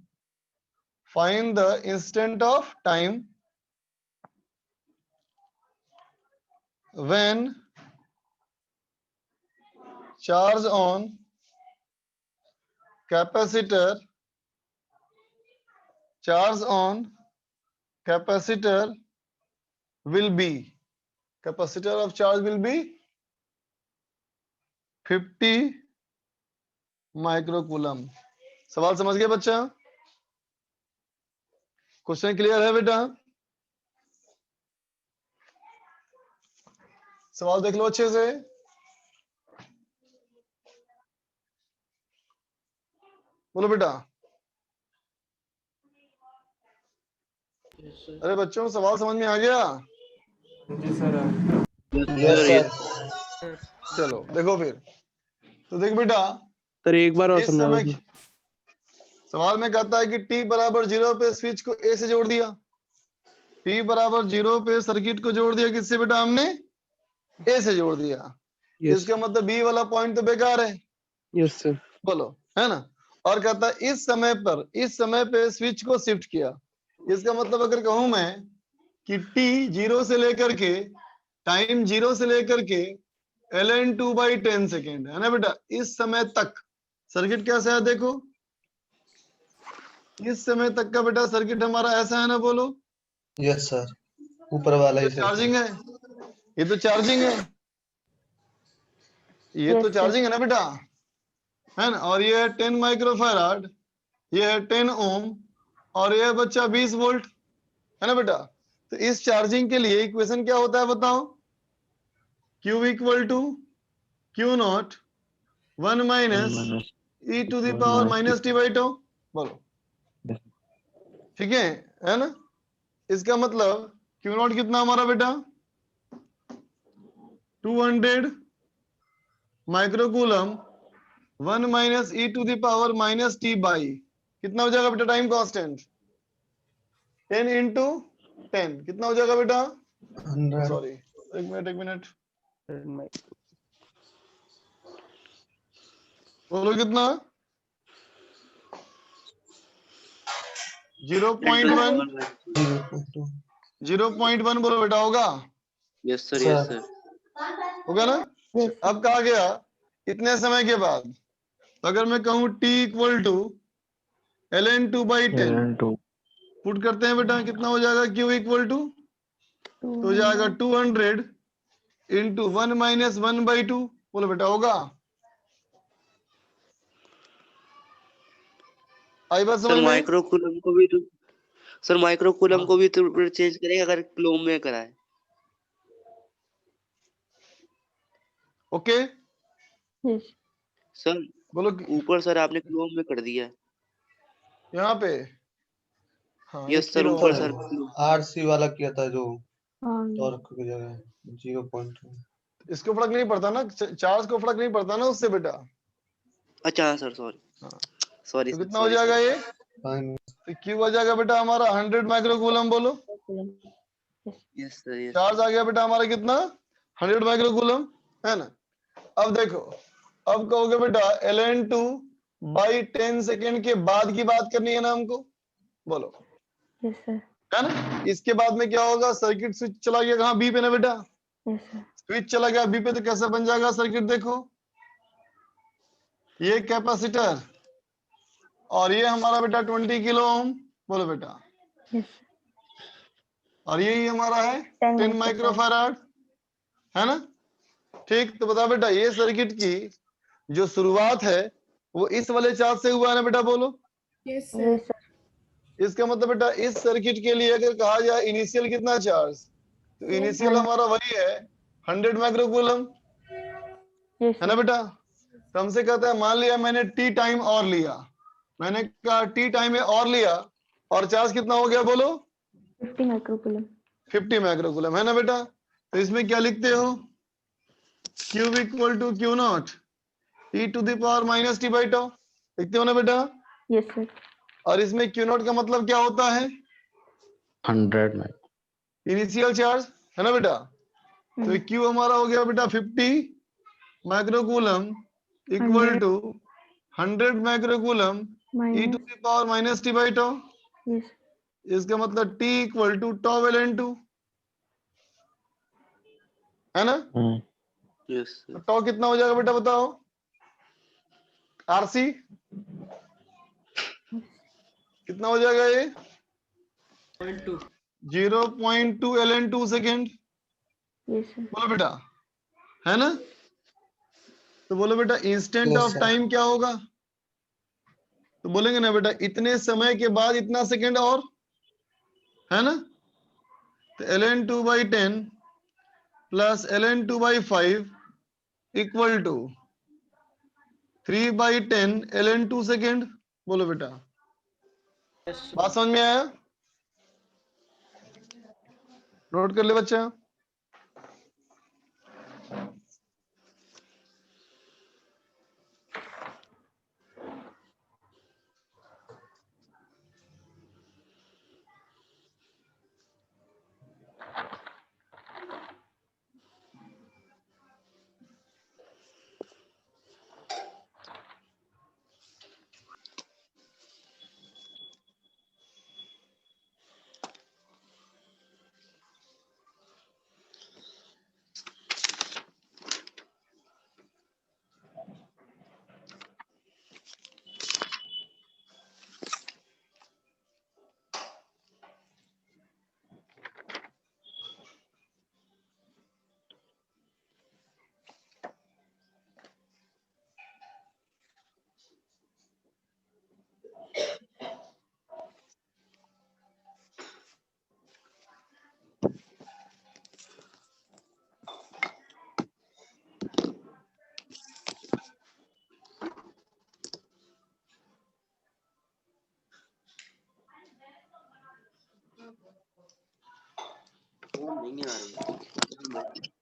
when charge on capacitor will be, capacitor of charge will be 50 microcoulomb. सवाल समझ गए बच्चा? क्वेश्चन क्लियर है बेटा? सवाल देख लो अच्छे से। बोलो बेटा। अरे बच्चों, सवाल समझ में आ गया? जी सर। Yes sir. चलो देखो फिर। तो देख बेटा, सर एक बार और इस समझाओ। समय सवाल में कहता है कि t बराबर 0 पे स्विच को A से जोड़ दिया, t बराबर 0 पे सर्किट को जोड़ दिया, किससे बेटा? हमने A से जोड़ दिया। इसका मतलब B वाला पॉइंट तो बेकार है। Yes sir. बोलो, है ना। और कहता है इस समय पे स्विच को शिफ्ट किया। इसका मतलब अगर कहूं मैं कि t 0 से लेकर के, टाइम 0 से लेकर के ln2 by 10 सेकेंड, है ना बेटा। इस समय तक सर्किट कैसा है देखो, इस समय तक का बेटा सर्किट हमारा ऐसा है ना, बोलो। यस सर, ऊपर वाला ही चार्जिंग है, ये तो चार्जिंग है, ये तो Yes, sir. चार्जिंग है ना बेटा, है ना। और ये है 10 माइक्रोफैराड, ये है 10 ओम, और ये है बच्चा 20 वोल्ट, है ना बेटा। तो इस चार्जिंग के लिए इक्वेशन क्या होता है बताओ? Q equal to Q naught 1 minus e to the power minus T by two. बोलो, ठीक है ना। इसका मतलब Q नॉट कितना हमारा बेटा? 200 microcoulomb 1 minus e to the power minus T by, कितना हो जाएगा बेटा? टाइम कांस्टेंट 10 इंटू 10, कितना हो जाएगा बेटा? 100। सॉरी, एक मिनट, बोलो कितना? 0.1 बोलो बेटा, होगा? Yes sir, yes sir. होगा ना। Yes, sir. अब कहा गया इतने समय के बाद, तो अगर मैं कहूं t equal to ln2 by 10, put करते हैं बेटा, कितना हो जाएगा? Q इक्वल टू तो हो जाएगा 200 इंटू 1 माइनस 1 बाई 2। बोलो बेटा, होगा? आई बात समझ सर में? माइक्रोकूलम को भी तो चेंज करेंगे अगर क्लोम में कराए। Okay, Yes. सर बोलो ऊपर सर आपने क्लोम में कर दिया। यहाँ पे। हाँ, यस एक सर, किलो ऊपर और है। सर। आरसी वाला किया था जो Um, टॉर्क की जगह 0.2। इसको फर्क नहीं पड़ता ना, चार्ज को फर्क नहीं पड़ता ना उससे बेटा। अच्छा हाँ सर, सॉरी हाँ। सॉरी तो कितना हो जाएगा ये? तो Q आ जाएगा बेटा हमारा 100 माइक्रोकूलम। बोलो, यस सर, यस चार्ज आ गया बेटा हमारा कितना? 100 माइक्रोकूलम, है ना। अब देखो, अब कहोगे बेटा ln2 by 10 सेकेंड के बाद की बात करनी है ना हमको। बोलो, yes, sir. है ना। इसके बाद में क्या होगा, सर्किट स्विच चला गया कहाँ, बी पे ना बेटा, Yes, sir. स्विच चला गया बी पे, तो कैसे बन जाएगा सर्किट, देखो ये कैपेसिटर और ये हमारा बेटा 20 किलो ओम, बोलो बेटा, Yes. और ये हमारा है 10 10 माइक्रोफैराड, है ना। ठीक, तो बता बेटा ये सर्किट की जो शुरुआत है वो इस वाले चार्ज से हुआ है ना बेटा, बोलो। Yes sir. Yes, sir. इसका मतलब बेटा इस सर्किट के लिए अगर कहा जाए इनिशियल कितना चार्ज, तो इनिशियल हमारा वही है 100 माइक्रोकूलम, Yes, है ना sir. बेटा। तो हमसे कहता है मान लिया मैंने टी टाइम और लिया, मैंने कहा टी टाइम में और लिया, और चार्ज कितना हो गया बोलो, 50 microcoulomb. 50 माइक्रोकूलम, है ना बेटा। तो इसमें क्या लिखते हो, Q equal to Q naught E to the power minus T by tau, लिखते हो ना बेटा। Yes, sir. और इसमें क्यू नॉट का मतलब क्या होता है, 100 में इनिशियल चार्ज, है ना बेटा। तो क्यू हमारा हो गया बेटा 50 microcoulomb equal 100 to 100 microcoulomb e to minus. The power minus T by tau. Yes. इसका मतलब T equal to tau Ln2, है ना। Yes sir. टाउ कितना हो जाएगा बेटा बताओ, आरसी कितना हो जाएगा ये 0.2 Ln2 सेकेंड, Yes, sir. बोलो बेटा, है ना। तो बोलो बेटा instant yes of sir. Time क्या होगा, तो बोलेंगे ना बेटा इतने समय के बाद इतना सेकेंड और, है ना। तो Ln2 by 10 plus Ln2 by 5 equal to 3 by 10 Ln2 second, बोलो बेटा। बात समझ में आया, नोट कर ले बच्चा। नहीं आ रही।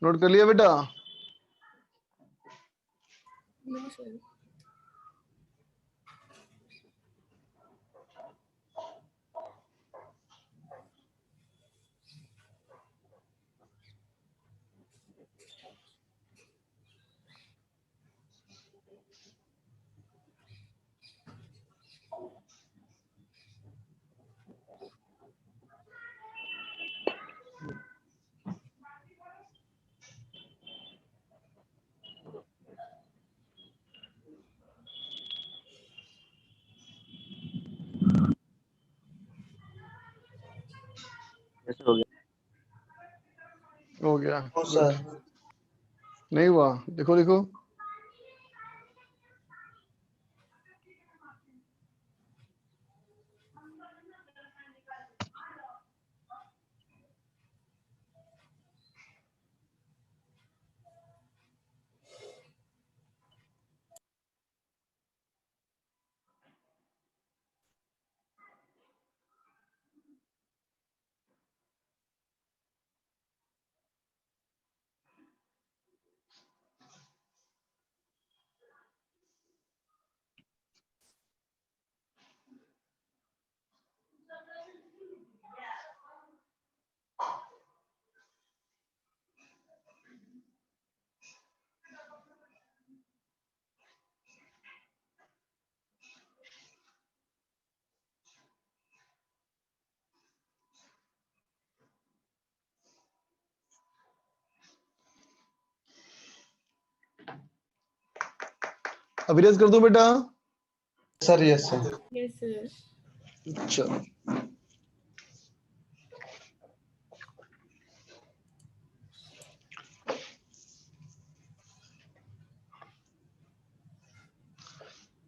नोट कर लिया बेटा। No sir. कैसे हो गया? हो गया, नो गुड। सर। नहीं हुआ, देखो देखो। अब इरेज कर दूं बेटा? Sir yes sir. Yes, sir. चलो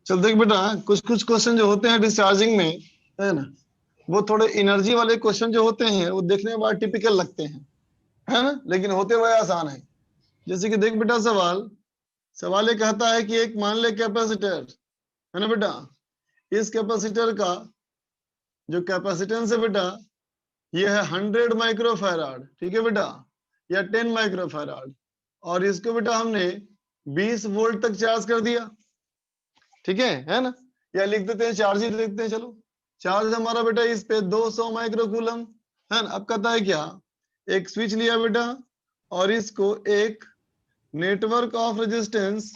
चल देख बेटा, कुछ कुछ क्वेश्चन जो होते हैं डिस्चार्जिंग में, है ना, वो थोड़े एनर्जी वाले क्वेश्चन जो होते हैं वो देखने में बड़ा टिपिकल लगते हैं, है ना, लेकिन होते हुए आसान है। जैसे कि देख बेटा, सवाल ये कहता है कि एक मान ले कैपेसिटर, है ना बेटा, इस कैपेसिटर का जो कैपेसिटेंस है बेटा ये है 100 माइक्रोफैराड, ठीक है बेटा, या 10 माइक्रोफैराड, और इसको बेटा हमने 20 वोल्ट तक चार्ज कर दिया, ठीक है ना, या लिख देते हैं चार्ज ही लिखते हैं, चलो चार्ज हमारा बेटा इस पे 200 माइक्रोकूलम, है ना। अब कहता है क्या, एक स्विच लिया बेटा और इसको एक नेटवर्क ऑफ रेजिस्टेंस,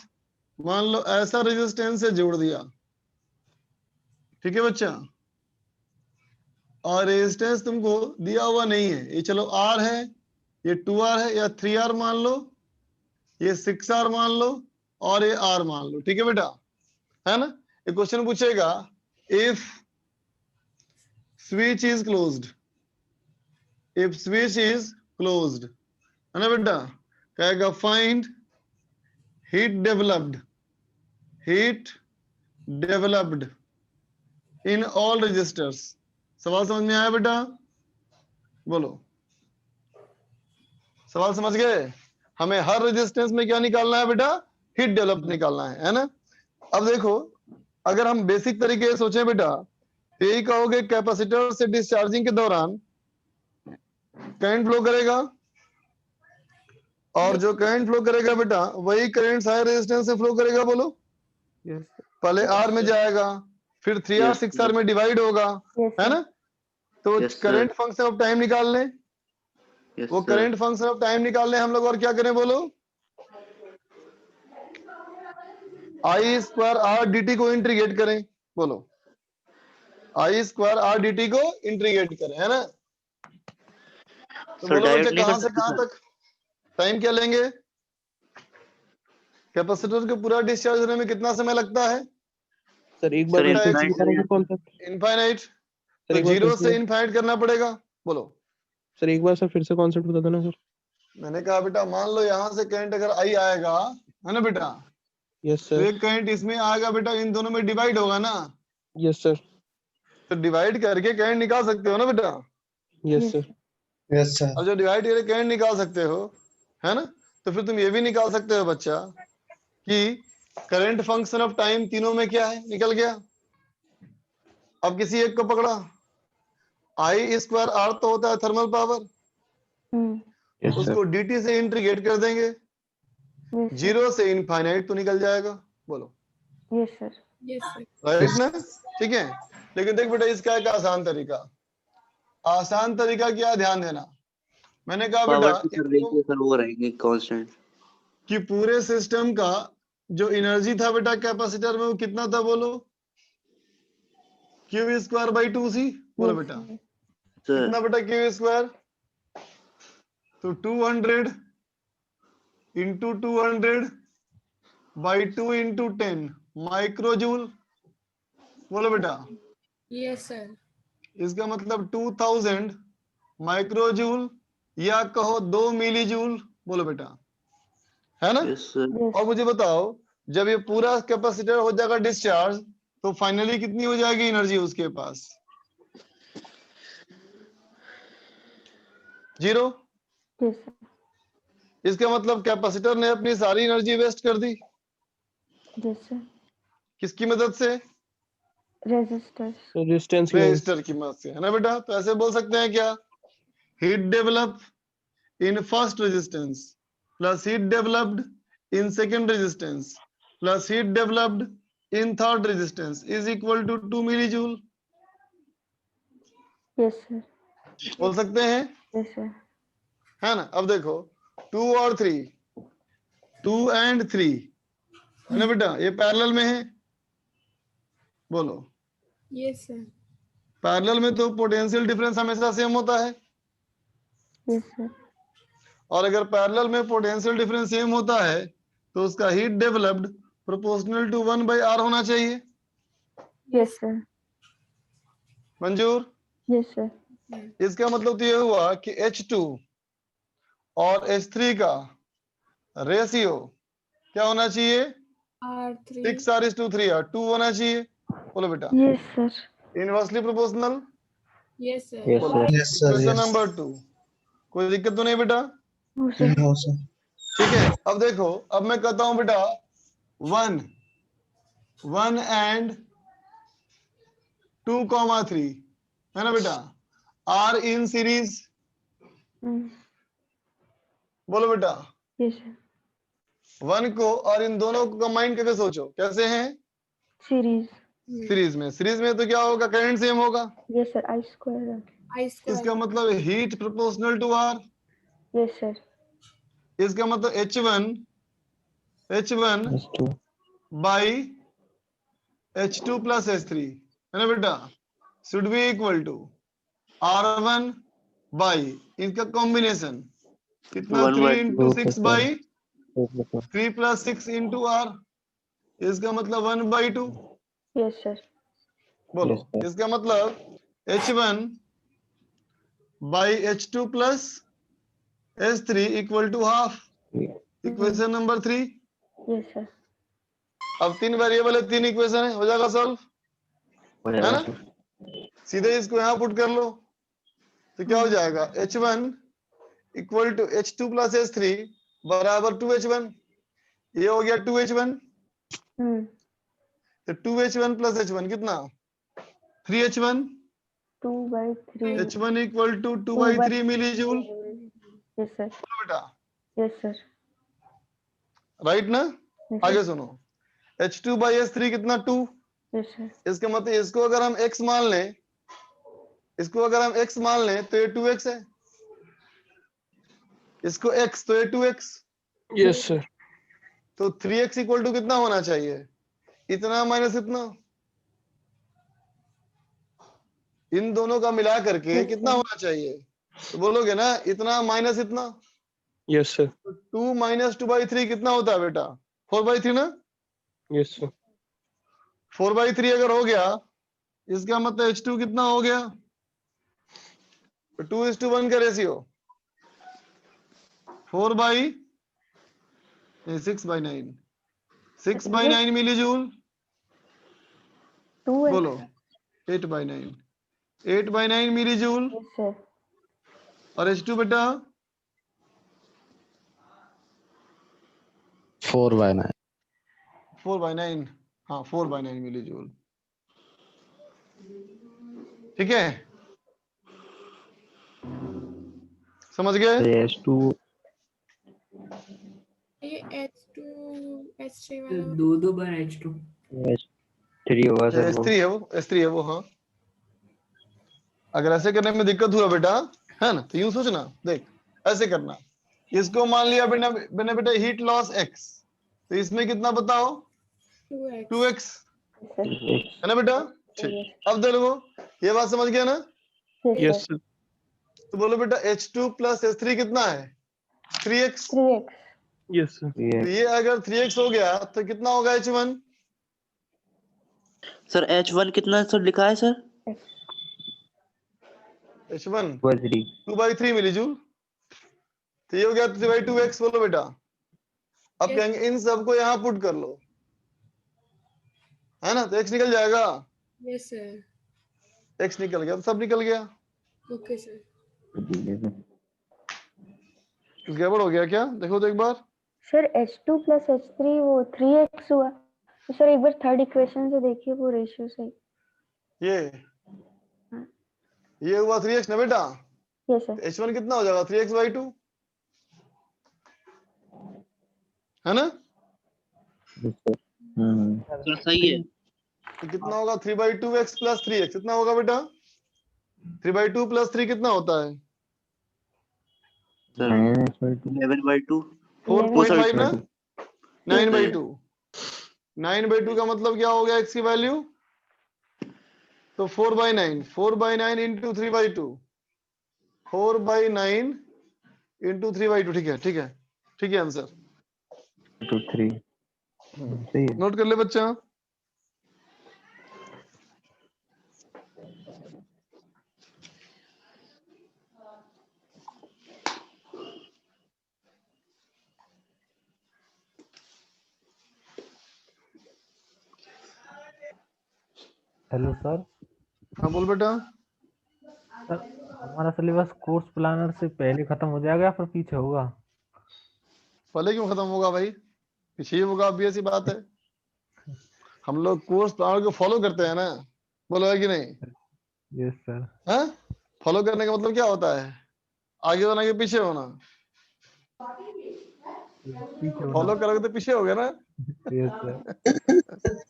मान लो ऐसा रेजिस्टेंस से जोड़ दिया, ठीक है बच्चा, और रेजिस्टेंस तुमको दिया हुआ नहीं है, ये चलो R है, ये 2R है, या 3R मान लो, ये 6R मान लो, और ये R मान लो, ठीक है बेटा, है ना। ये क्वेश्चन पूछेगा if switch is closed, if switch is closed, है ना बेटा, कहेगा find heat developed in all resistors. सवाल समझ में आया बेटा? बोलो, सवाल समझ गए? हमें हर रेजिस्टेंस में क्या निकालना है बेटा? हीट डेवलप निकालना है ना। अब देखो, अगर हम बेसिक तरीके से सोचें बेटा, तो यही कहोगे कैपेसिटर से डिस्चार्जिंग के दौरान करंट फ्लो करेगा, और जो करंट फ्लो करेगा बेटा वही करंट हाई रेजिस्टेंस से फ्लो करेगा। बोलो, Yes. पहले R में जाएगा, फिर 3R Yes, 6R में डिवाइड होगा, Yes, है sir. ना। तो Yes, sir. Current function of time निकाल लें, Yes, वो sir. Current function of time निकाल लें हम लोग, और क्या करें बोलो, I स्क्वायर R dt को इंटीग्रेट करें। बोलो, I स्क्वायर R dt को इंटीग्रेट करें, है ना। तो Sir, बोलो बच्चे, direct नहीं कहां कर से सकते कहां sir? तक टाइम क्या लेंगे? कैपेसिटर को पूरा डिस्चार्ज होने में कितना समय लगता है? सर एक बार Sir, फिर से infinite explain करेंगे कॉन्सेप्ट? इनफाइनाइट। सर तो एक बार जीरो फिर से से इनफाइनाइट करना पड़ेगा। बोलो, सर एक बार सर फिर से कॉन्सेप्ट बता देना सर। मैंने कहा बेटा, मान लो यहां से करंट अगर आई आएगा, है ना बेटा, यस तो सर। एक करंट इसमें आएगा बेटा, इन दोनों में डिवाइड होगा ना, यस सर। तो डिवाइड करके करंट निकाल सकते हो ना बेटा। Yes sir. Yes sir. अब जो डिवाइड करके करंट निकाल सकते हो, है ना, तो फिर तुम ये भी निकाल सकते हो बच्चा कि करंट फंक्शन ऑफ टाइम तीनों में क्या है, निकल गया। अब किसी एक को पकड़ा, I स्क्वायर R तो होता है थर्मल पावर, यस सर। उसको dt से इंटीग्रेट कर देंगे, Yes, sir. जीरो से इनफाइनाइट तो निकल जाएगा। बोलो, Yes, sir. Yes, sir. Right ना, ठीक है। लेकिन देख बेटा, इसका एक आसान तरीका क्या है, ध्यान देना। मैंने कहा बेटा पावर की सर्विस सर वो रहेंगे कांस्टेंट। कि पूरे सिस्टम का जो एनर्जी था बेटा कैपेसिटर में, वो कितना था? बोलो, क्यू स्क्वायर बाई 2c। बोलो Yes, बेटा, sir. सर कितना बेटा क्यू स्क्वायर? तो 200 इंटू 200 बाई 2 इंटू 10 माइक्रोजूल। बोलो बेटा, Yes, sir. इसका मतलब 2000 माइक्रोजूल, या कहो 2 मिलीजूल। बोलो बेटा, है ना। Yes sir. Yes. और मुझे बताओ, जब ये पूरा कैपेसिटर हो जाएगा डिस्चार्ज, तो फाइनली कितनी हो जाएगी एनर्जी उसके पास? 0। Yes, sir. इसका मतलब कैपेसिटर ने अपनी सारी एनर्जी वेस्ट कर दी। Yes, sir. किसकी मदद से? Resistors. रेजिस्टेंस की वजह से। रेजिस्टर की मदद से, है ना बेटा। तो ऐसे बोल सकते हैं क्या, heat develop in first resistance plus heat developed in second resistance plus heat developed in third resistance is equal to 2 millijoule. Yes, sir. बोल सकते हैं, Yes, sir. है ना। अब देखो 2 और 3, 2 and 3, है ना बेटा, ये पैरेलल में है। बोलो, Yes, sir. पैरेलल में तो पोटेंशियल डिफरेंस हमेशा सेम होता है, Yes, sir. और अगर पैरेलल में पोटेंशियल डिफरेंस सेम होता है तो उसका heat developed proportional to 1/r होना चाहिए। Yes, sir. मंजूर? Yes, sir. इसका मतलब तो ये हुआ कि H2 और H3 का रेशियो क्या होना चाहिए? R3 6r/3r, 2 होना चाहिए। बोलो बेटा। Yes, sir. Inversely proportional. yes sir Yes, बोलो। sir. Yes, sir. Question Yes. Number 2। कोई दिक्कत तो नहीं बेटा? No, sir. No, sir. ठीक है। अब देखो, अब मैं कहता हूं बेटा 1 and 2,3 है ना बेटा, आर इन सीरीज। Mm. बोलो बेटा। Yes, sir. 1 को और इन दोनों को कंबाइन करके सोचो कैसे हैं Series. सीरीज में। सीरीज में तो क्या होगा? करंट सेम होगा। Yes, sir. I square. I square इसका मतलब heat proportional to R. Yes, sir. इसका मतलब H1 S2. By H2 plus H3 है ना बेटा, should be equal to R1 by इनका कॉम्बिनेशन कितना 1 3 by into 6 by 2. 3 plus 6 into R. इसका मतलब 1/2। Yes, sir. बोलो। Yes, sir. इसका मतलब H1 by H2 plus H3 equal to half. Equation number 3। Yes, sir. अब 3 वेरिएबल है, 3 इक्वेशन है, हो जाएगा सॉल्व, हो है जाएगा ना? sir. सीधे इसको यहाँ पुट कर लो तो क्या हो जाएगा? H1 equal to H2 plus H3 बराबर 2H1। ये हो गया 2H1। Hmm. तो 2H1 प्लस H1 कितना? 3H1। 2/3. H1 equal to 2/3 millijoule. Yes, sir. बेटा Yes, sir. राइट ना? Yes, आगे sir. सुनो, H2 बाई H3 कितना? 2। Yes, sir. इसका मतलब इसको अगर हम x मान लें, इसको अगर हम x मान लें तो ये 2x है, इसको x तो ये 2x। Yes sir. तो 3x इक्वल टू कितना होना चाहिए? इतना माइनस इतना। इन दोनों का मिला करके Yes, कितना sir. होना चाहिए? तो बोलोगे ना इतना माइनस इतना। Yes sir. तो 2 माइनस 2/3 कितना होता है बेटा? 4/3 ना? Yes sir. 4/3 अगर हो गया इसका मतलब H2 कितना हो गया? 2:1 का रेशियो 6/9 6/9 मिली जूल। 2x. बोलो 8/9 8/9 मिली जूल। Yes, sir. और H2 बेटा 4/9. 4/9। हाँ 4/9 मिली जूल। ठीक है, समझ गए? तो S2 ये H2 H3 वाला दो बार H2 S3 होगा सर वो. S3 है वो, S3 है वो। हाँ अगर ऐसे करने में दिक्कत हुआ बेटा, है ना, तो यूं सोचना, देख ऐसे करना। इसको मान लिया बिना बिना बेटा हीट लॉस x, तो इसमें कितना बताओ? 2x 2x Yes, sir. है ना बेटा? ठीक, अब देखो ये बात समझ गया ना? Yes, yes sir. सर। तो बोलो बेटा H2 प्लस H3 कितना है? 3x। 3x. Yes sir. तो ये अगर 3x हो गया तो कितना होगा H1? सर H1 कितना सर लिखा है सर? H1 2/3. 2/3 milli joule. तो ये हो गया 3/2x। बोलो बेटा। अब Yes. कहेंगे इन सबको यहाँ पुट कर लो, है ना, तो x निकल जाएगा। yes sir x निकल गया तो सब निकल गया। okay sir कुछ गड़बड़ हो गया क्या? देखो तो एक बार। सर H2 प्लस H3 वो 3x हुआ। तो सर एक बार थर्ड इक्वेशन से देखिए वो रेशियो सही। ये हुआ 3x ना बेटा? Yes sir. तो H1 कितना हो जाएगा? 3x/2 है ना? सर सही है। तो कितना होगा? 3/2x प्लस 3x कितना होगा बेटा? 3/2 प्लस 3 कितना होता है? सर 11/2 4.5 ना? 9/2 9/2 9/2 का मतलब क्या हो गया x की वैल्यू? तो 4/9 इंटू 3/2 4/9 इंटू 3/2। ठीक है ठीक है ठीक है आंसर। 2 3. सही है। नोट कर ले बच्चा। Hello sir. हाँ बोल बेटा। सर हमारा सिलेबस कोर्स प्लानर से पहले खत्म हो जाएगा या फिर पीछे होगा? पहले क्यों खत्म होगा भाई, पीछे ही होगा, obvious सी बात है। हम लोग कोर्स प्लानर को फॉलो करते हैं ना, बोलो है कि नहीं? Yes sir. हाँ, फॉलो करने का मतलब क्या होता है? आगे होना कि पीछे होना? पीछे होना। फॉलो करोगे तो पीछे हो गए ना। Yes sir.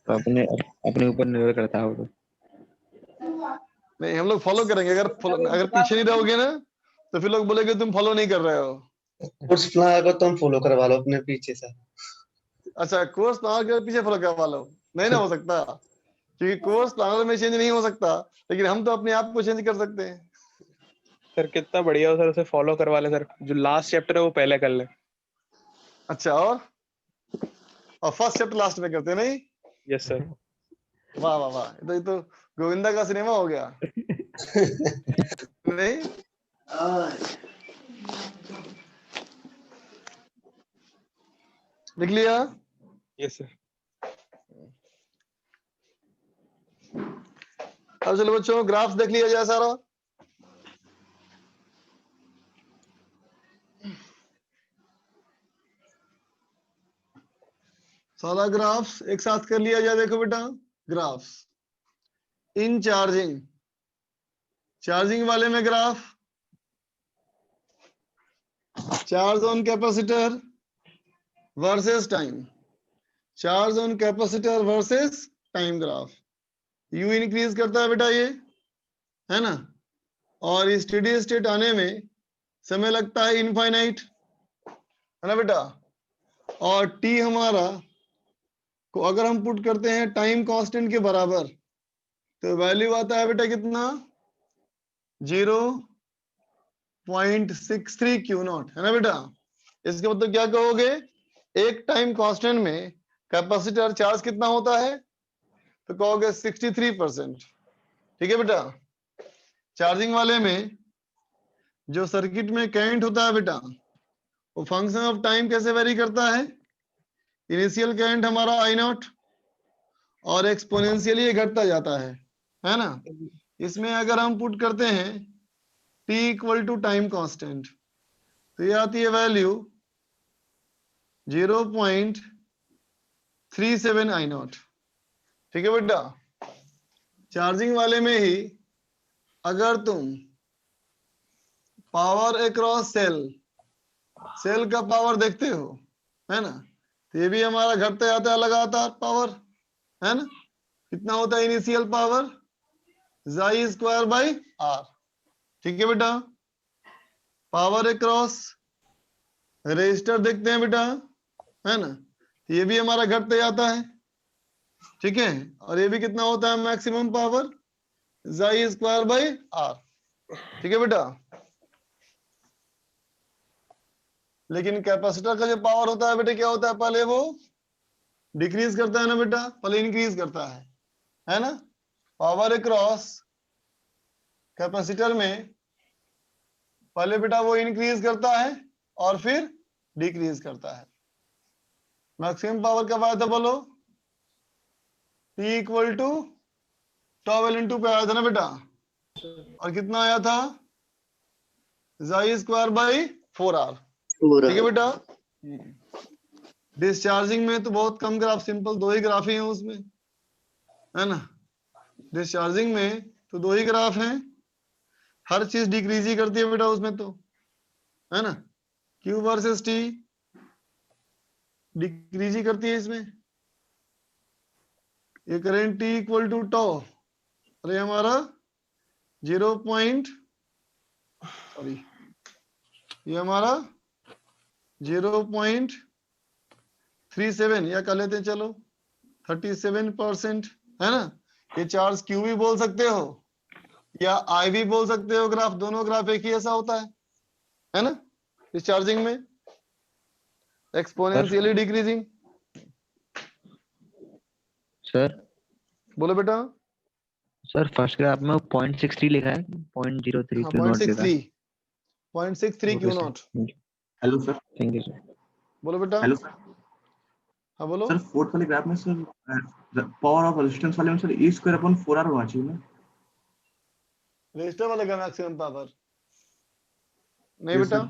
तो अपने अपने ऊपर निर्भर करता है वो तो। नहीं, हम लोग फॉलो करेंगे। अगर पीछे नहीं रहोगे ना तो फिर लोग बोलेंगे तुम फॉलो नहीं कर रहे हो। कोर्स प्लान को तुम फॉलो करवा लो अपने पीछे से। अच्छा, कोर्स प्लानर के पीछे फॉलो करवा लो, नहीं ना हो सकता, क्योंकि कोर्स प्लानर में चेंज नहीं हो सकता, लेकिन हम तो अपने आप को चेंज कर सकते हैं। सर कितना बढ़िया हो सर, उसे फॉलो करवा ले सर, जो लास्ट चैप्टर है वो पहले कर ले। अच्छा, और फर्स्ट चैप्टर लास्ट में करते हैं, नहीं? Yes sir. वाह वाह वाह, ये तो गोविंदा का सिनेमा हो गया। नहीं, लिख लिया? Yes sir. अब चलो बच्चों, ग्राफ्स देख लिया जाए सारा। सारा ग्राफ्स एक साथ कर लिया जाए। देखो बेटा, ग्राफ्स इन चार्जिंग, चार्जिंग वाले में graph, charge on capacitor versus time, charge on capacitor versus time graph. You increase करता है बेटा ये, है ना? और स्टेडी स्टेट आने में समय लगता है इनफाइनाइट, है ना बेटा? और टी हमारा को अगर हम पुट करते हैं टाइम कांस्टेंट के बराबर, तो वैल्यू आता है बेटा कितना? 0.63 क्यू नॉट, है ना बेटा? इसके मतलब क्या कहोगे? एक टाइम कांस्टेंट में कैपेसिटर चार्ज कितना होता है? तो कहोगे 63%। ठीक है बेटा? चार्जिंग वाले में जो सर्किट में करंट होता है बेटा, वो फंक्शन ऑफ टाइम कैसे वेरी करता है? इनिशियल करंट हमारा आई नॉट, और एक्सपोनेंशियली ये घटता जाता है ना? इसमें अगर हम पुट करते हैं t equal to time constant, तो ये आती है वैल्यू 0.37 आई नॉट। ठीक है बेटा? चार्जिंग वाले में ही अगर तुम पावर अक्रॉस सेल, सेल का पावर देखते हो, है ना? तो ये भी हमारा घटता जाता है लगातार पावर, है ना? कितना होता है initial power? J square by R. ठीक है बेटा? पावर अक्रॉस रेजिस्टर देखते हैं बेटा, है ना? ये भी हमारा घटते जाता है। ठीक है? और ये भी कितना होता है maximum power? J square by R. ठीक है बेटा? लेकिन कैपेसिटर का जो पावर होता है बेटा, क्या होता है? पहले वो डिक्रीज करता है ना बेटा, पहले इंक्रीज करता है ना? पावर अक्रॉस कैपेसिटर में पहले बेटा वो इंक्रीज करता है और फिर डिक्रीज करता है। मैक्सिमम पावर कब आया था बोलो? T equal to towel into पे आया था ना बेटा, और कितना आया था? जाई स्क्वायर बाई 4R। ठीक है बेटा? डिस्चार्जिंग में तो बहुत कम ग्राफ, सिंपल दो ही ग्राफ ही हैं उसमें, है ना? डिस्चार्जिंग में तो दो ही ग्राफ हैं, हर चीज डिक्रीज ही करती है बेटा उसमें तो, है ना? Q वर्सेस T डिक्रीज ही करती है इसमें। ये करेंट T इक्वल टू टॉ, अरे हमारा 0. सॉरी, ये हमारा 0.37 या कर लेते हैं, चलो 37%, है ना? ये चार्ज Q भी बोल सकते हो या I भी बोल सकते हो। ग्राफ दोनों ग्राफ एक ही ऐसा होता है ना? इस चार्जिंग में एक्सपोनेंशियली डिक्रीजिंग। सर बोलो बेटा। सर फर्स्ट ग्राफ में 0.63 लिखा है, 0.03 हाँ क्यू नॉट लिखा है। 0.63 okay Q sir, not. Hello sir. Thank you sir. बोलो बेटा। Hello sir. हाँ बोलो। सर फोर्थ वाले ग्राफ में सर पावर ऑफ रेजिस्टेंस वाले में sir E square upon 4r होना चाहिए ना? रजिस्टर वाले का मैक्सिमम पावर नहीं यस बेटा। सर।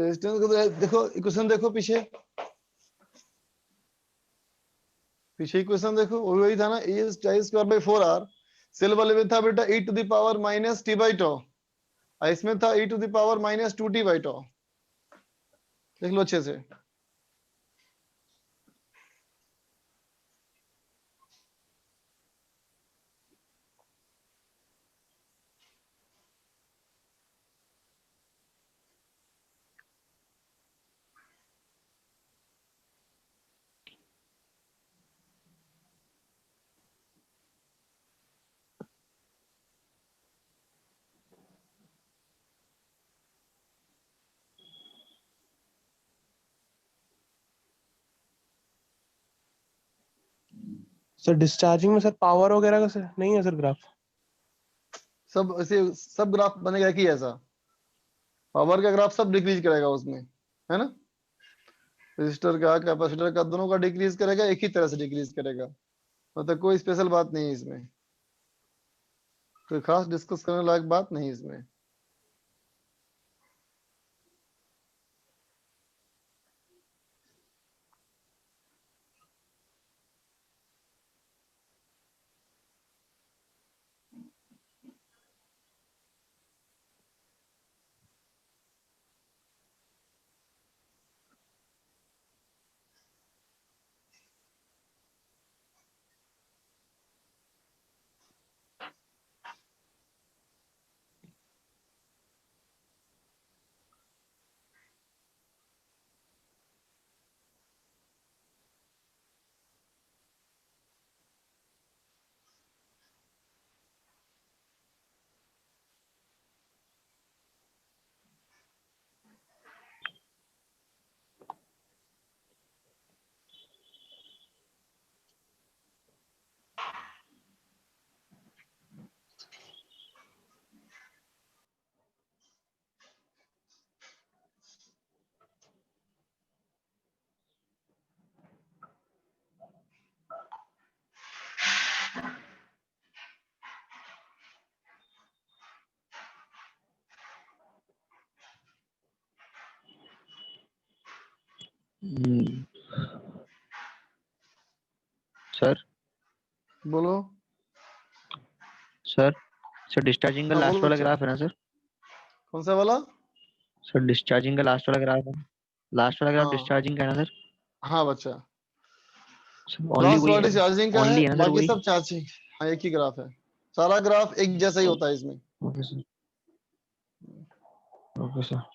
रेजिस्टेंस को तो देखो, इक्वेशन देखो पीछे, पीछे इक्वेशन देखो, वो वही था ना, e square by 4r। Cell वाले में था बेटा e to the power minus T by tau, इसमें था e to the power minus 2t by tau. देख लो अच्छे से। सर डिस्चार्जिंग में सर पावर वगैरह का सर नहीं है सर ग्राफ? सब ऐसे सब ग्राफ बनेगा कि ऐसा पावर का ग्राफ सब डिक्रीज करेगा उसमें, है ना। रजिस्टर का कैपेसिटर का दोनों का डिक्रीज करेगा, एक ही तरह से डिक्रीज करेगा, मतलब कोई स्पेशल बात नहीं है इसमें, कोई खास डिस्कस करने लायक बात नहीं इसमें। सर बोलो। सर सर डिस्चार्जिंग का हाँ बोलो लास्ट वाला बच्चा। ग्राफ है ना सर? कौन सा वाला? सर डिस्चार्जिंग का लास्ट वाला ग्राफ है, लास्ट वाला ग्राफ हाँ डिस्चार्जिंग का है ना सर? हाँ बच्चा, ओनली लास्ट वही वाला है, चार्जिंग का है, ओनली है ना सर बाकी वही? सब चार्जिंग। हाँ एक ही ग्राफ है, सारा ग्राफ एक जैसा ही होता है इसमें। Okay sir, okay sir.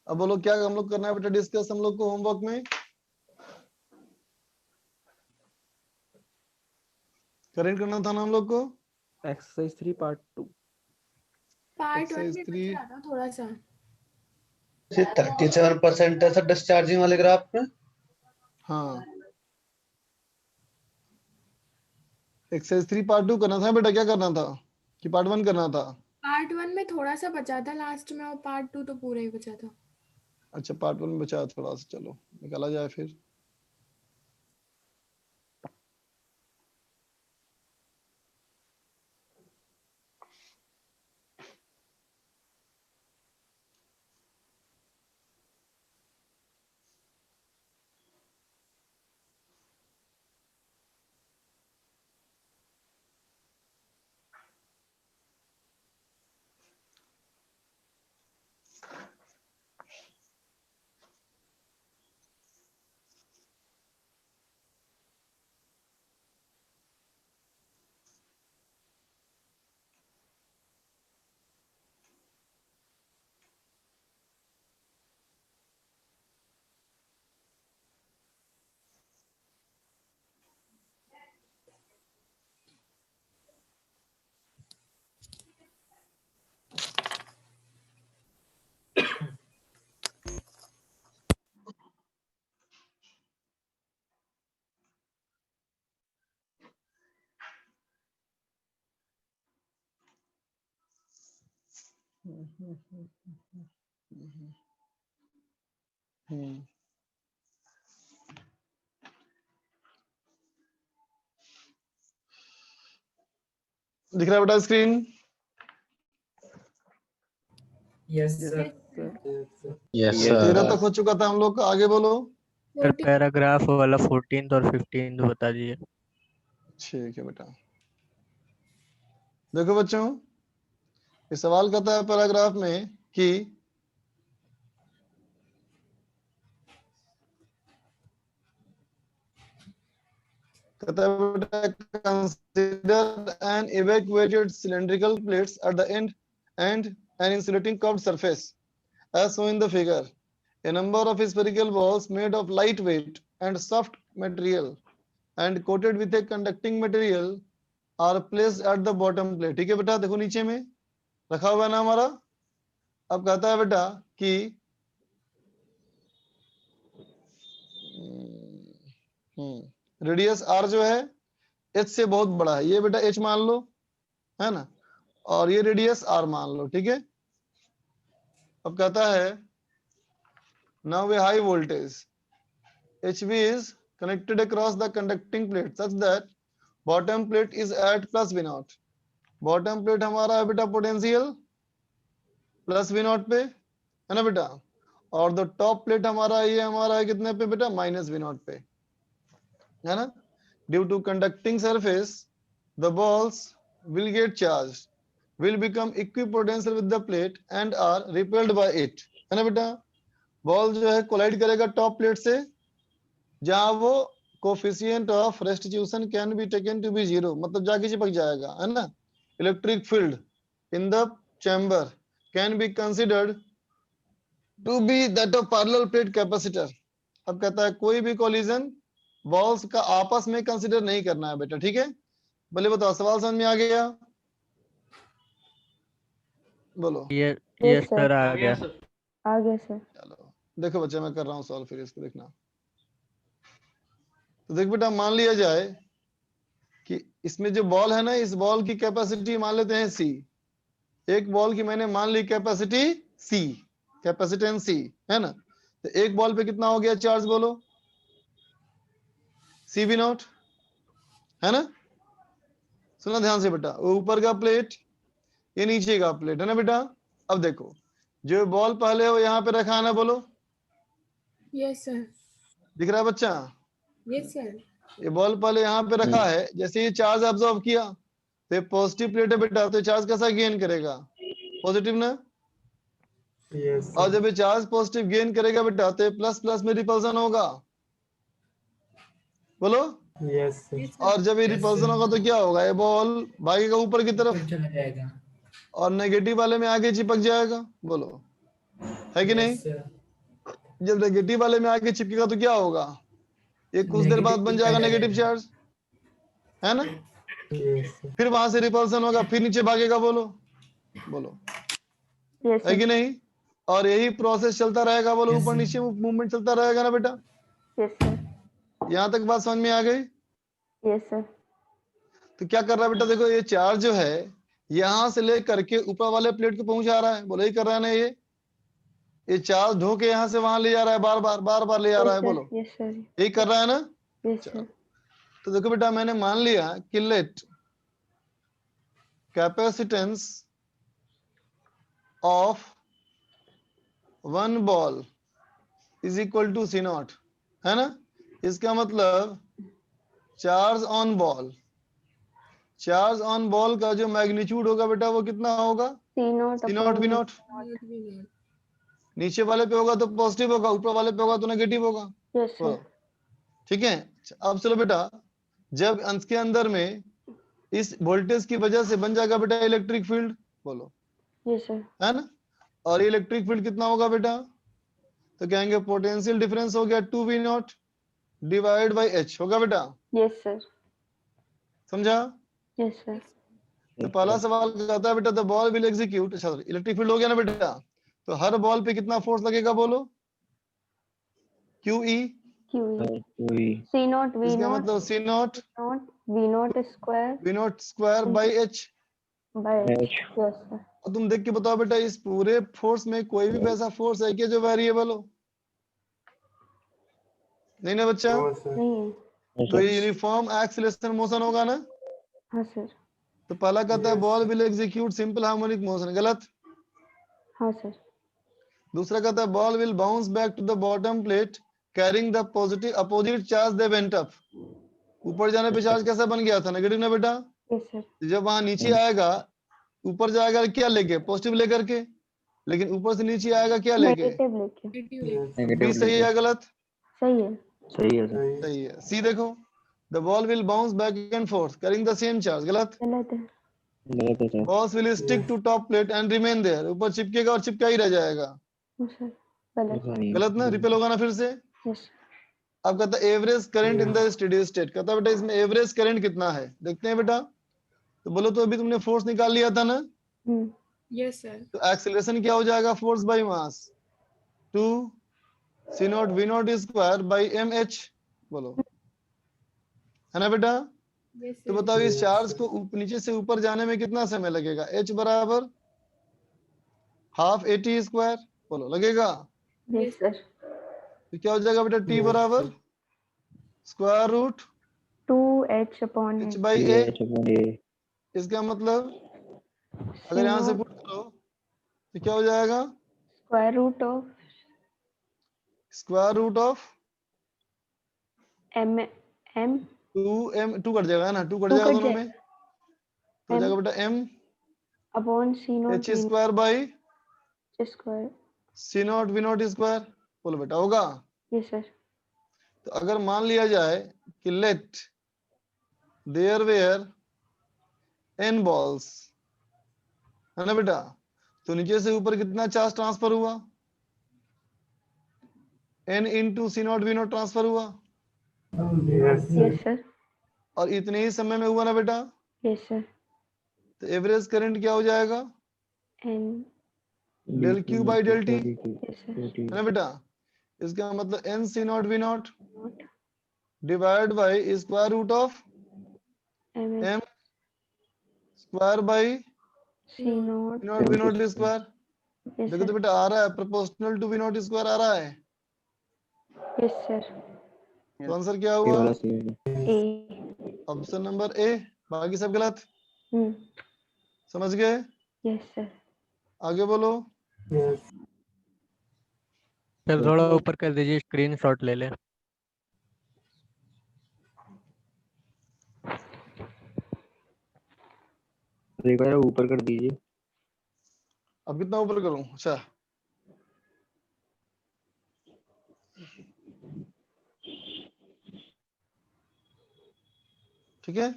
अब बोलो क्या हम लोग करना है बेटा डिस्कस हम लोग को होमवर्क में? करेक्ट करना था ना हम लोग को। Exercise 3 part 2। पार्ट 1 एक्सरसाइज में 3। बच रहा था थोड़ा सा। 37% है सर डिस्चार्जिंग वाले ग्राफ में। हाँ एक्सरसाइज 3 पार्ट 2 करना था बेटा, क्या करना था कि पार्ट 1 करना था? पार्ट 1 में थोड़ा सा बचा था लास्ट में, और पार्ट 2 तो पूरा ही बचा था। अच्छा पार्ट 1 में बचा है थोड़ा सा, चलो निकाला जाए फिर। दिख रहा है बेटा screen? Yes Yes, sir. Yes तेरह सर। तक हो चुका था हम लोग का, आगे बोलो। सर 14 पैराग्राफ वाला 14th और 15th बता दीजिए। ठीक है बेटा, देखो बच्चों, इस सवाल कहता है पैराग्राफ में कि कहता है बेटा, consider an evacuated cylindrical plates at the end and an insulating curved surface as shown in the figure. A number of spherical balls made of lightweight and soft material and coated with a conducting material are placed at the bottom plate. ठीक है बेटा, देखो नीचे में रखा हुआ है ना हमारा। अब कहता है बेटा कि रेडियस आर जो है एच से बहुत बड़ा है, ये बेटा एच मान लो, है ना, और ये रेडियस आर मान लो, ठीक है। अब कहता है now A high voltage HV is connected across the conducting plate such that bottom plate is at plus V naught. Bottom plate हमारा है बेटा पोटेंशियल प्लस V naught पे, है ना बेटा, और द टॉप प्लेट हमारा ये हमारा है कितने पे बेटा, माइनस V naught पे, है ना। Due to conducting surface the balls will get charged, will become equipotential with the plate and are repelled by it, है ना बेटा। बॉल जो है कोलाइड करेगा टॉप प्लेट से, जहां वो coefficient of restitution can be taken to be 0, मतलब जाके चिपक जाएगा, है ना। Electric field in the chamber can be considered to be that of parallel plate capacitor. अब कहता है कोई भी कोलिजन बॉल्स का आपस में कंसिडर नहीं करना है बेटा, ठीक है। बोले बताओ, सवाल समझ में आ गया? बोलो। यस यस सर सर, आ गया। आ गया सर। चलो देखो बच्चा, मैं कर रहा हूँ सॉल्व, फिर इसको देखना। तो देख बेटा, मान लिया जाए कि इसमें जो बॉल है ना, इस बॉल की कैपेसिटी मान लेते हैं सी। एक बॉल की मैंने मान ली कैपेसिटी सी, कैपेसिटेंस सी, है ना। तो एक बॉल पे कितना हो गया चार्ज, बोलो, CV नॉट, है ना। सुना ध्यान से बेटा, वो ऊपर का प्लेट, ये नीचे का प्लेट, है ना बेटा। अब देखो, जो बॉल पहले वो यहाँ पे रखा है ना, बोलो। Yes, sir. दिख रहा है बच्चा? Yes, sir. ये बॉल पहले यहाँ पे रखा है, जैसे ये चार्ज ऑब्जॉर्व किया तो ये पॉजिटिव प्लेट है बेटा, तो चार्ज कैसा गेन करेगा, पॉजिटिव ना। यस और जब ये चार्ज पॉजिटिव गेन करेगा बेटा, तो प्लस प्लस में रिपल्सन होगा, बोलो। Yes Yes, sir. और जब ये रिपल्सन होगा तो क्या होगा, ये बॉल भागेगा ऊपर की तरफ चला जाएगा। और नेगेटिव वाले में आगे चिपक जाएगा, बोलो, है कि नहीं। जब नेगेटिव वाले में आगे चिपकेगा तो क्या होगा, ये कुछ देर बाद बन जाएगा नेगेटिव चार्ज, है ना। फिर वहां से रिपल्सन होगा, फिर नीचे भागेगा, बोलो बोलो, यस है सर। कि नहीं। और यही प्रोसेस चलता रहेगा, बोलो, ऊपर नीचे मूवमेंट चलता रहेगा ना बेटा। Yes sir. यहाँ तक बात समझ में आ गई? Yes sir. तो क्या कर रहा है बेटा, देखो ये चार्ज जो है यहां से लेकर के ऊपर वाले प्लेट को पहुंचा रहा है, बोलो, ये कर रहा है ना, ये चार्ज ढो के यहाँ से वहां ले जा रहा है, बार बार ले जा रहा है, बोलो, यस सर। यही कर रहा है ना। Yes sir. तो देखो बेटा, मैंने मान लिया कि let capacitance of one ball is equal to C naught, है ना। इसका मतलब charge on ball, charge on ball का जो मैग्नीट्यूड होगा बेटा, वो कितना होगा, C naught C naught V naught. नीचे वाले पे होगा तो पॉजिटिव होगा, ऊपर वाले पे होगा तो नेगेटिव होगा, यस सर। ठीक है। अब चलो बेटा, जब अंश के अंदर में इस वोल्टेज की वजह से बन जाएगा बेटा इलेक्ट्रिक फील्ड, बोलो, यस सर। है ना। और ये इलेक्ट्रिक फील्ड कितना होगा बेटा, तो कहेंगे पोटेंशियल डिफरेंस हो गया 2V not divide by H, होगा बेटा। Yes sir. समझा? Yes sir. तो पहला सवाल कहता है बेटा द बॉल विल एग्जीक्यूट, अच्छा इलेक्ट्रिक फील्ड हो गया ना बेटा, तो हर बॉल पे कितना फोर्स लगेगा, बोलो, QE। C नॉट V इसका नॉट मतलब C naught V naught square V naught square by H। By. Yes sir. अब तुम देख के बताओ बेटा, इस पूरे फोर्स में कोई भी वैसा फोर्स है क्या जो वेरिएबल हो? नहीं ना बच्चा? नहीं है। तो ये यूनिफॉर्म एक्सीलरेशन मोशन होगा ना? हाँ सर। तो पहला कहता है ball will execute simple harmonic motion, गलत। हाँ सर। दूसरा कहता है ball will bounce back to the bottom plate carrying the positive opposite charge they went up. ऊपर जाने पे चार्ज कैसा बन गया था? नेगेटिव ना बेटा? Yes sir. जब वहां नीचे आएगा, ऊपर जाएगा क्या लेके? पॉजिटिव लेकर के। लेकिन ऊपर से नीचे आएगा क्या लेके? नेगेटिव लेके। बी सही है या गलत? सही है। सही है सर। सही है। सी देखो, the ball will bounce back and forth carrying the same charge, गलत। गलत है। गलत है sir. Balls will stick to top plate and remain there, ऊपर चिपकेगा और चिपका ही रह जाएगा, हाँ सर। गलत। ऐसा नहीं है। गलत ना? रिपेल होगा ना फिर से। यस। अब कहता है average current in the steady state, कहता है बेटा इसमें एवरेज करंट कितना है, देखते हैं बेटा। तो बोलो, तो अभी तुमने फोर्स निकाल लिया था ना? Yes sir. तो एक्सीलरेशन क्या हो जाएगा? Force by mass 2 c naught v naught square by M H, बोलो, है ना बेटा? यस तो सर। बताओ इस चार्ज को नीचे से ऊपर जाने में कितना समय लगेगा? h बराबर हाफ ए टी स्क्वायर, बोलो, लगेगा? Yes sir. तो क्या हो जाएगा बेटा? t बराबर square root 2h upon h h by ये ए। छपन ये इसका मतलब सी अगर यहाँ से नॉट पुट करो तो क्या हो जाएगा? Square root of square root of m m 2m, 2 cut जाएगा ना? 2 कट 2 जाएगा कट दोनों में, जाएगा तो हो m जाएगा बेटा m upon C naught h square by square. c naught v naught square, बोलो बेटा, होगा? Yes sir. तो अगर मान लिया जाए कि let there were n balls, है ना बेटा, तो नीचे से ऊपर कितना चार्ज ट्रांसफर हुआ? n into C naught V naught transfer हुआ, यस सर। और इतने ही समय में हुआ ना बेटा? Yes sir. तो एवरेज करंट क्या हो जाएगा? N. Del Q by del T, yes sir. है ना बेटा? इसका मतलब n C naught V naught naught divide by square root of m m square by C naught. Naught V naught square. Yes देखो तो सर। बेटा आ रहा है, proportional to V naught square आ रहा है। Yes sir. तो आंसर क्या ये हुआ? वाला सही है। ए। ऑप्शन नंबर ए, बाकी सब गलत। हम्म। समझ गए? Yes sir. आगे बोलो। सर थोड़ा ऊपर कर दीजिए, स्क्रीनशॉट ले ले। एक बार ऊपर कर दीजिए। अब कितना ऊपर करूं? अच्छा, ठीक है।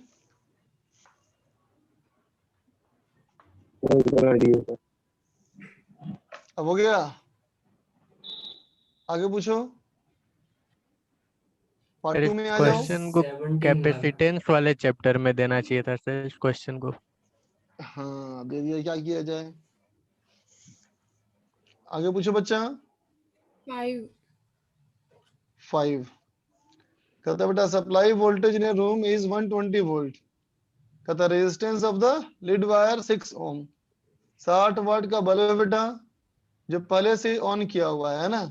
ऊपर कर दीजिए सर। अब हो गया? आगे पूछो, पार्ट सर 2 इस में आ जाओ। क्वेश्चन को कैपेसिटेंस वाले चैप्टर में देना चाहिए था सर, इस क्वेश्चन को। हाँ दे दिया, क्या किया जाए? आगे पूछो बच्चा। 5 5 कहता है बेटा supply voltage in room is 120 volt, कहता है resistance of the lead wire 6 ओम। 60 वाट का बल्ब है बेटा, जो पहले से ऑन किया हुआ है ना?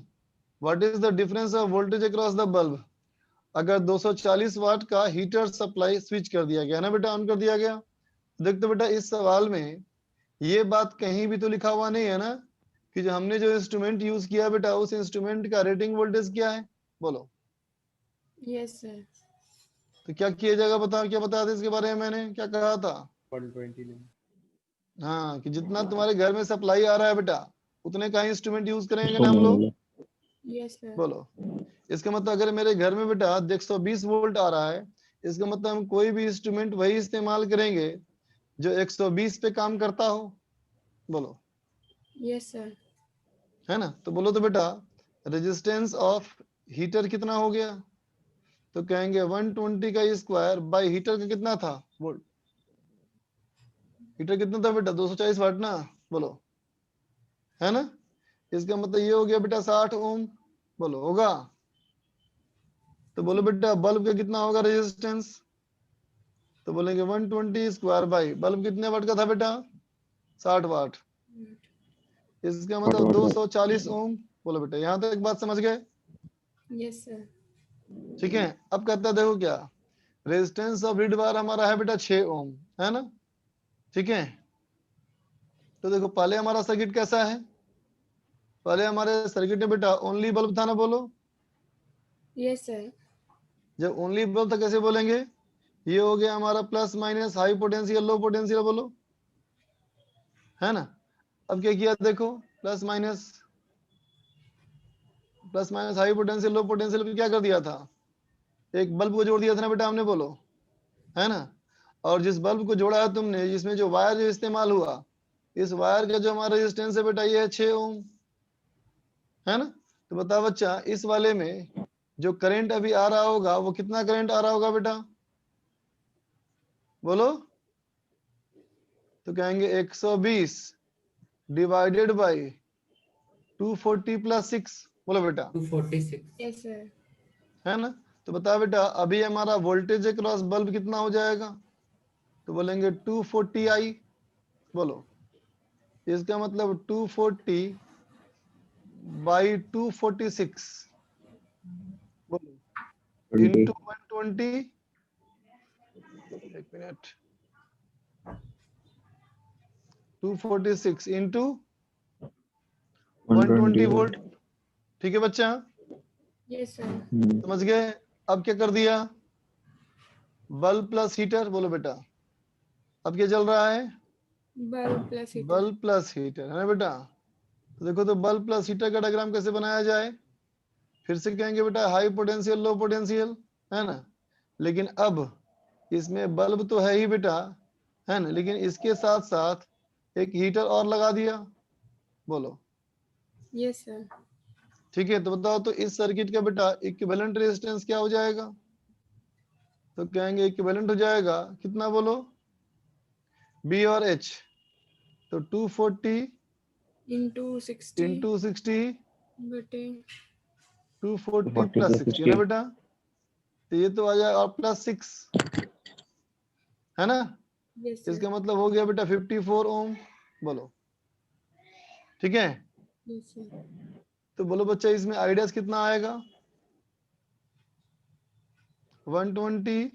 What is the difference of voltage across the bulb? अगर 240 वाट का हीटर सप्लाई स्विच कर दिया गया ना बेटा, ऑन कर दिया गया। देखते बेटा इस सवाल में ये बात कहीं भी तो लिखा हुआ नहीं है ना कि जो हमने जो इंस्ट्रूमेंट यूज किया बेटा, उस इंस्ट्रूमेंट का रेटिंग वोल्टेज क्या है, बोलो। Yes sir. तो क्या किया जाएगा बताओ, क्या बताया था इसके बारे में? मैंने क्या कहा था? 120 हाँ, कि जितना तुम्हारे घर में सप्लाई आ रहा है बेटा, उतने का इंस्ट्रूमेंट यूज करेंगे ना हम लोग, यस सर। बोलो। इसका मतलब अगर मेरे घर में बेटा 120 वोल्ट आ रहा है, इसका मतलब हम कोई भी इंस्ट्रूमेंट वही इस्तेमाल करेंगे जो 120 पे काम करता हो, बोलो, यस सर। है ना? तो बोलो तो बेटा रेजिस्टेंस ऑफ हीटर कितना हो गया? तो कहेंगे 120 का स्क्वायर बाय हीटर का कितना था वोल्ट? हीटर कितना था बेटा? 240 वाट ना, बोलो, है ना? इसका मतलब ये हो गया बेटा 60 ओम, बोलो, होगा? तो बोलो बेटा बल्ब का कितना होगा रेजिस्टेंस? तो बोलेंगे 120 स्क्वायर बाई बल्ब कितने वाट का था बेटा? 60 वाट। इसका मतलब 240 ओम। बोलो बेटा, यहाँ तक बात समझ गए? Yes sir. ठीक है। अब कहता है देखो क्या, रेजिस्टेंस ऑफ रीड बार हमारा है बेटा 6 ओम, है ना? ठीक है। तो देखो पहले हमारा सर्किट कैसा है, पहले हमारे सर्किट में बेटा ओनली बल्ब था ना, बोलो। Yes sir. जब ओनली बल्ब था कैसे बोलेंगे, ये हो गया हमारा plus minus, high potential low potential, बोलो, है ना? अब क्या किया देखो, plus minus high potential low potential पे क्या कर दिया था, एक बल्ब को जोड़ दिया था ना बेटा हमने, बोलो, है ना? और जिस बल्ब को जोड़ा है तुमने, जिसमें जो वायर जो इस्तेमाल हुआ, इस वायर का जो हमारा रेजिस्टेंस है बेटा ये है 6 ओम, है ना? तो बता बच्चा, इस वाले में जो करंट अभी आ रहा होगा वो कितना करंट आ रहा होगा बेटा, बोलो? तो कहेंगे 120 डिवाइडेड बाय 240 प्लस 6, बोलो बेटा, 246। Yes sir. है ना? तो बता बेटा अभी हमारा वोल्टेज अक्रॉस बल्ब कितना हो जाएगा, तो बोलेंगे 240 आई, बोलो। इसका मतलब 240 बाई 246, बोलो, इंटू 120, एक मिनट, 246 इंटू 120 वोल्ट। ठीक है बच्चा, यस सर। समझ गए? अब क्या कर दिया, बल्ब प्लस हीटर, बोलो बेटा, अब क्या चल रहा है, bulb plus heater. Bulb plus heater, है ना बेटा? तो देखो तो बल्ब प्लस हीटर का डायग्राम कैसे बनाया जाए, फिर से कहेंगे बेटा हाई पोटेंशियल लो पोटेंशियल, है ना? लेकिन अब इसमें बल्ब तो है ही बेटा, है ना, लेकिन इसके साथ साथ एक हीटर और लगा दिया, बोलो। Yes sir. ठीक है। तो बताओ तो इस सर्किट का बेटा इक्विवेलेंट रेजिस्टेंस क्या हो जाएगा, तो कहेंगे इक्विवेलेंट हो जाएगा कितना, बोलो, बी और एच, तो 240 इंटू 60 इंटू 60 बटे 240 प्लस 60, है ना बेटा? तो ये तो आ जाएगा और प्लस 6, है ना? Yes sir. इसका मतलब हो गया बेटा 54 ओम, बोलो। ठीक है। Yes sir. तो बोलो बच्चा इसमें आइडियाज कितना आएगा, 120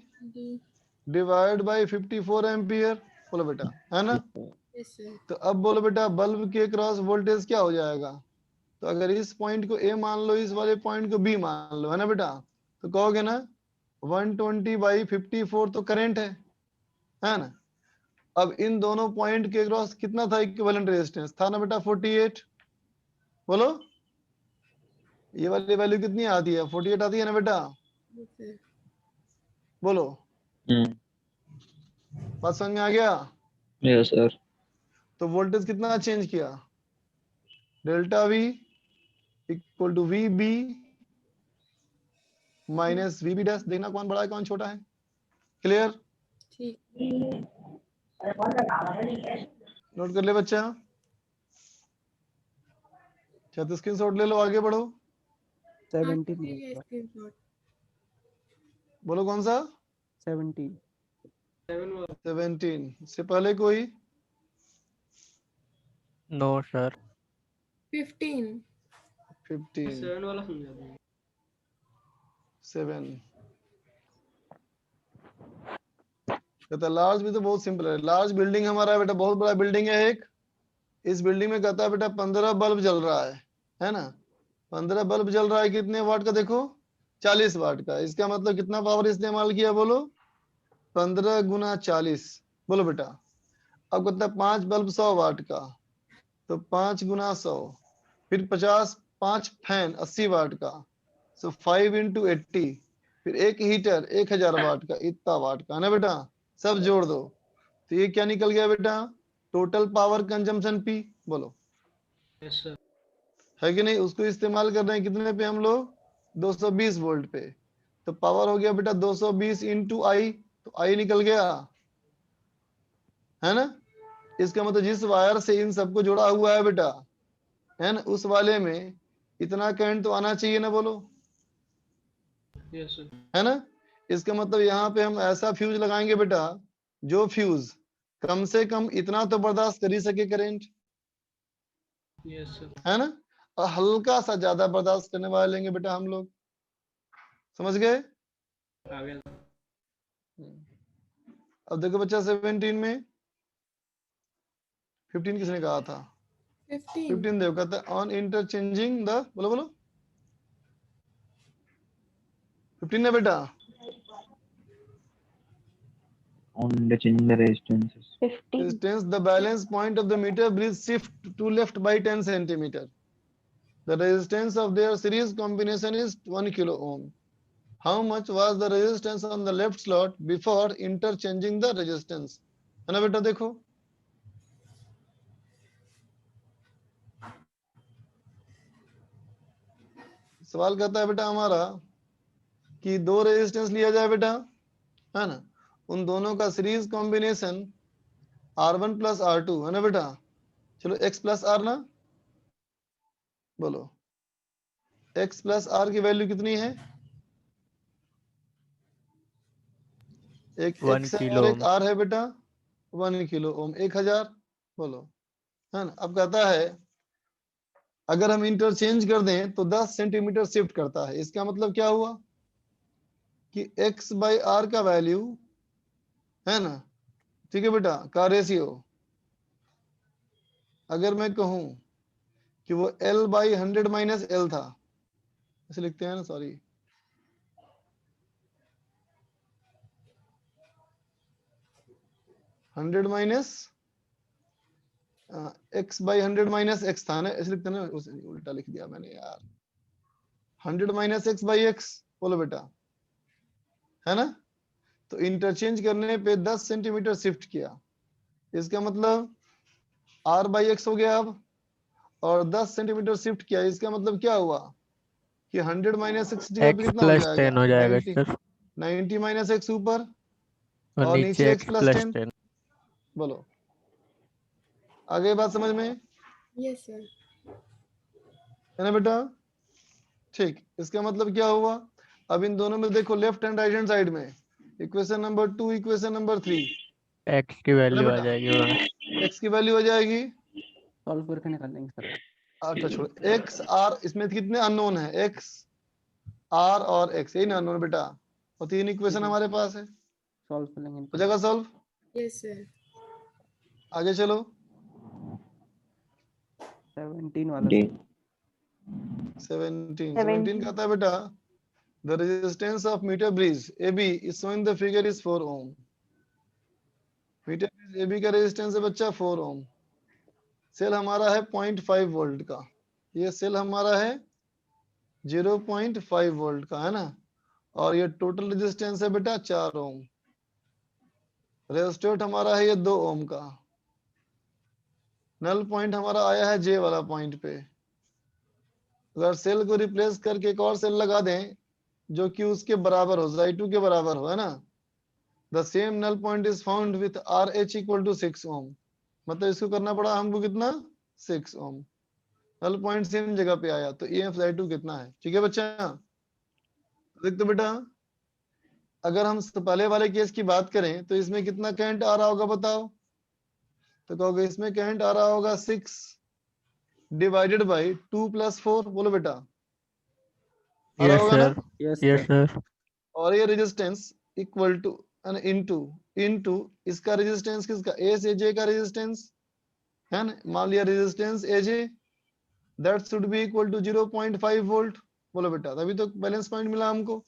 डिवाइड बाय 54 एम्पियर, बोलो बेटा, है ना? Yes sir. तो अब बोलो बेटा बल्ब के क्रॉस वोल्टेज क्या हो जाएगा, तो अगर इस पॉइंट को ए मान लो, इस वाले पॉइंट को बी मान लो, है ना बेटा? तो कहोगे ना 120 बाई 54 तो करंट है ना? अब इन दोनों पॉइंट के क्रॉस कितना था इक्विवेलेंट रेजिस्टेंस, था ना बेटा 48, बोलो। ये वाली वैल्यू कितनी आती है, 48 आती है ना बेटा, यस सर। बोलो। बात समझ में आ गया? Yes sir. तो वोल्टेज कितना चेंज किया, delta V equal to V B minus V B dash, देखना कौन बड़ा है कौन छोटा है, क्लियर? ठीक। नोट कर ले बच्चा, तो स्क्रीनशॉट ले लो, आगे बढ़ो। 17 स्क्रीनशॉट। बोलो कौन सा, 17 17 से पहले कोई, नो सर। 15 15 7 वाला समझा दो। 7 कहता लार्ज भी तो बहुत सिंपल है, लार्ज बिल्डिंग हमारा है बेटा, बहुत बड़ा बिल्डिंग है एक, इस बिल्डिंग में कहता है बेटा 15 बल्ब जल रहा है ना? 15 बल्ब जल रहा है, कितने वाट का देखो, 40 वाट का। इसका मतलब कितना पावर इस्तेमाल किया, बोलो, 15 गुना 40, बोलो बेटा। अब कहता है 5 बल्ब 100 वाट का, तो 5 गुना 100, फिर 50, 5 फैन 80 वाट का, सो 5 इंटू 80, फिर एक हीटर 1000 वाट का, इतना वाट का, है ना बेटा? सब जोड़ दो, तो ये क्या निकल गया बेटा, टोटल पावर कंजम्पशन पी, बोलो। Yes sir. है कि नहीं? उसको इस्तेमाल कर रहे हैं कितने पे हम लोग, 220 वोल्ट पे, तो पावर हो गया बेटा 220 इंटू आई, तो आई निकल गया, है ना? इसका मतलब जिस वायर से इन सबको जोड़ा हुआ है बेटा, है ना, उस वाले में इतना करंट तो आना चाहिए ना, बोलो, यस सर। है ना? इसका मतलब यहाँ पे हम ऐसा फ्यूज लगाएंगे बेटा, जो फ्यूज कम से कम इतना तो बर्दाश्त कर ही सके करंट, यस सर। है ना, और हल्का सा ज्यादा बर्दाश्त करने वाले लेंगे बेटा हम लोग, समझ गए। आ गया। अब देखो बच्चा 17 में 15 किसने कहा था? 15 देखो, कहता है ऑन इंटरचेंजिंग द, बोलो बोलो 15 है बेटा। On the changing the resistances. 50. Distance, the balance point of the meter bridge shift to left by 10 centimeter. The resistance of their series combination is 1 kilo ohm. How much was the resistance on the left slot before interchanging the resistance? है ना बेटा, देखो सवाल कहता है बेटा हमारा कि दो रेजिस्टेंस लिया जाए बेटा, है ना, उन दोनों का series combination R1 plus R2 है ना बेटा। चलो x प्लस आर ना, बोलो x प्लस आर की वैल्यू कितनी है? एक 1 x है किलो और एक ओम। r है बेटा, 1 किलो ओम, 1000, बोलो, है ना। अब कहता है अगर हम इंटरचेंज कर दें तो 10 सेंटीमीटर शिफ्ट करता है। इसका मतलब क्या हुआ कि x बाई आर का वैल्यू, है ना, ठीक है बेटा, का रेशियो अगर मैं कहूं कि वो L बाई 100 माइनस L था, ऐसे लिखते हैं ना, sorry, hundred minus x by 100 minus x था ना, ऐसे लिखते हैं ना, उल्टा लिख दिया मैंने यार, 100 माइनस एक्स बाई एक्स, बोलो बेटा, है ना। तो इंटरचेंज करने पे 10 सेंटीमीटर शिफ्ट किया, इसका मतलब r बाई एक्स हो गया अब, और 10 सेंटीमीटर शिफ्ट किया, इसका मतलब क्या हुआ कि 100 माइनस 60 पे x कितना हो प्लस जाएगा? 10 हो जाएगा 90, सर, 90 माइनस एक्स ऊपर और और नीचे नीचे एक्स x प्लस प्लस 10, 10। बोलो आगे बात समझ में, यस सर। है ना बेटा। ठीक, इसका मतलब क्या हुआ, अब इन दोनों में देखो left and right hand side में, equation number 2 equation number 3, x की है ना वैल्यू आ बेटा, जाएगी वहाँ। x की वैल्यू आ जाएगी, सॉल्व करके निकाल लेंगे सर। अच्छा छोड़ो, x r, इसमें कितने अननोन है, x r और x, यही ना अननोन बेटा, और 3 इक्वेशन हमारे पास है, सॉल्व कर लेंगे हो इनको। जाएगा सॉल्व। Yes sir. आगे चलो, 17 वाला जी। सर। 17 कहता है बेटा the resistance of meter bridge AB is shown the figure is 4 ohm. Metre bridge AB का रेजिस्टेंस है बच्चा 4 ओम, सेल हमारा है 0.5 वोल्ट का, ये सेल हमारा है 0.5 वोल्ट का, है ना, और ये टोटल रेजिस्टेंस है बेटा 4 ओम, रेजिस्टेंस हमारा है ये 2 ओम का, नल पॉइंट हमारा आया है J वाला पॉइंट पे। अगर सेल को रिप्लेस करके एक और सेल लगा दें जो कि उसके बराबर हो, I2 के बराबर हो, है ना, the same null point is found with RH equal to 6 ohm, मतलब इसको करना पड़ा हमको कितना, 6 ओम, नल पॉइंट सेम जगह पे आया, तो EF I2 कितना है, ठीक है बच्चा। देख तो बेटा अगर हम पहले वाले केस की बात करें तो इसमें कितना करंट आ रहा होगा बताओ, तो कहोगे इसमें करंट आ रहा होगा 6 डिवाइडेड बाई 2 प्लस 4, बोलो बेटा, आ रहा यस होगा ना, sir, yes yes sir. Sir. और ये resistance equal to into into इसका रेजिस्टेंस, किसका, ए से जे का रेजिस्टेंस, है ना, मान लिया resistance AJ, that should be equal to 0.5 volt, बोलो बेटा, तभी तो बैलेंस पॉइंट मिला हमको।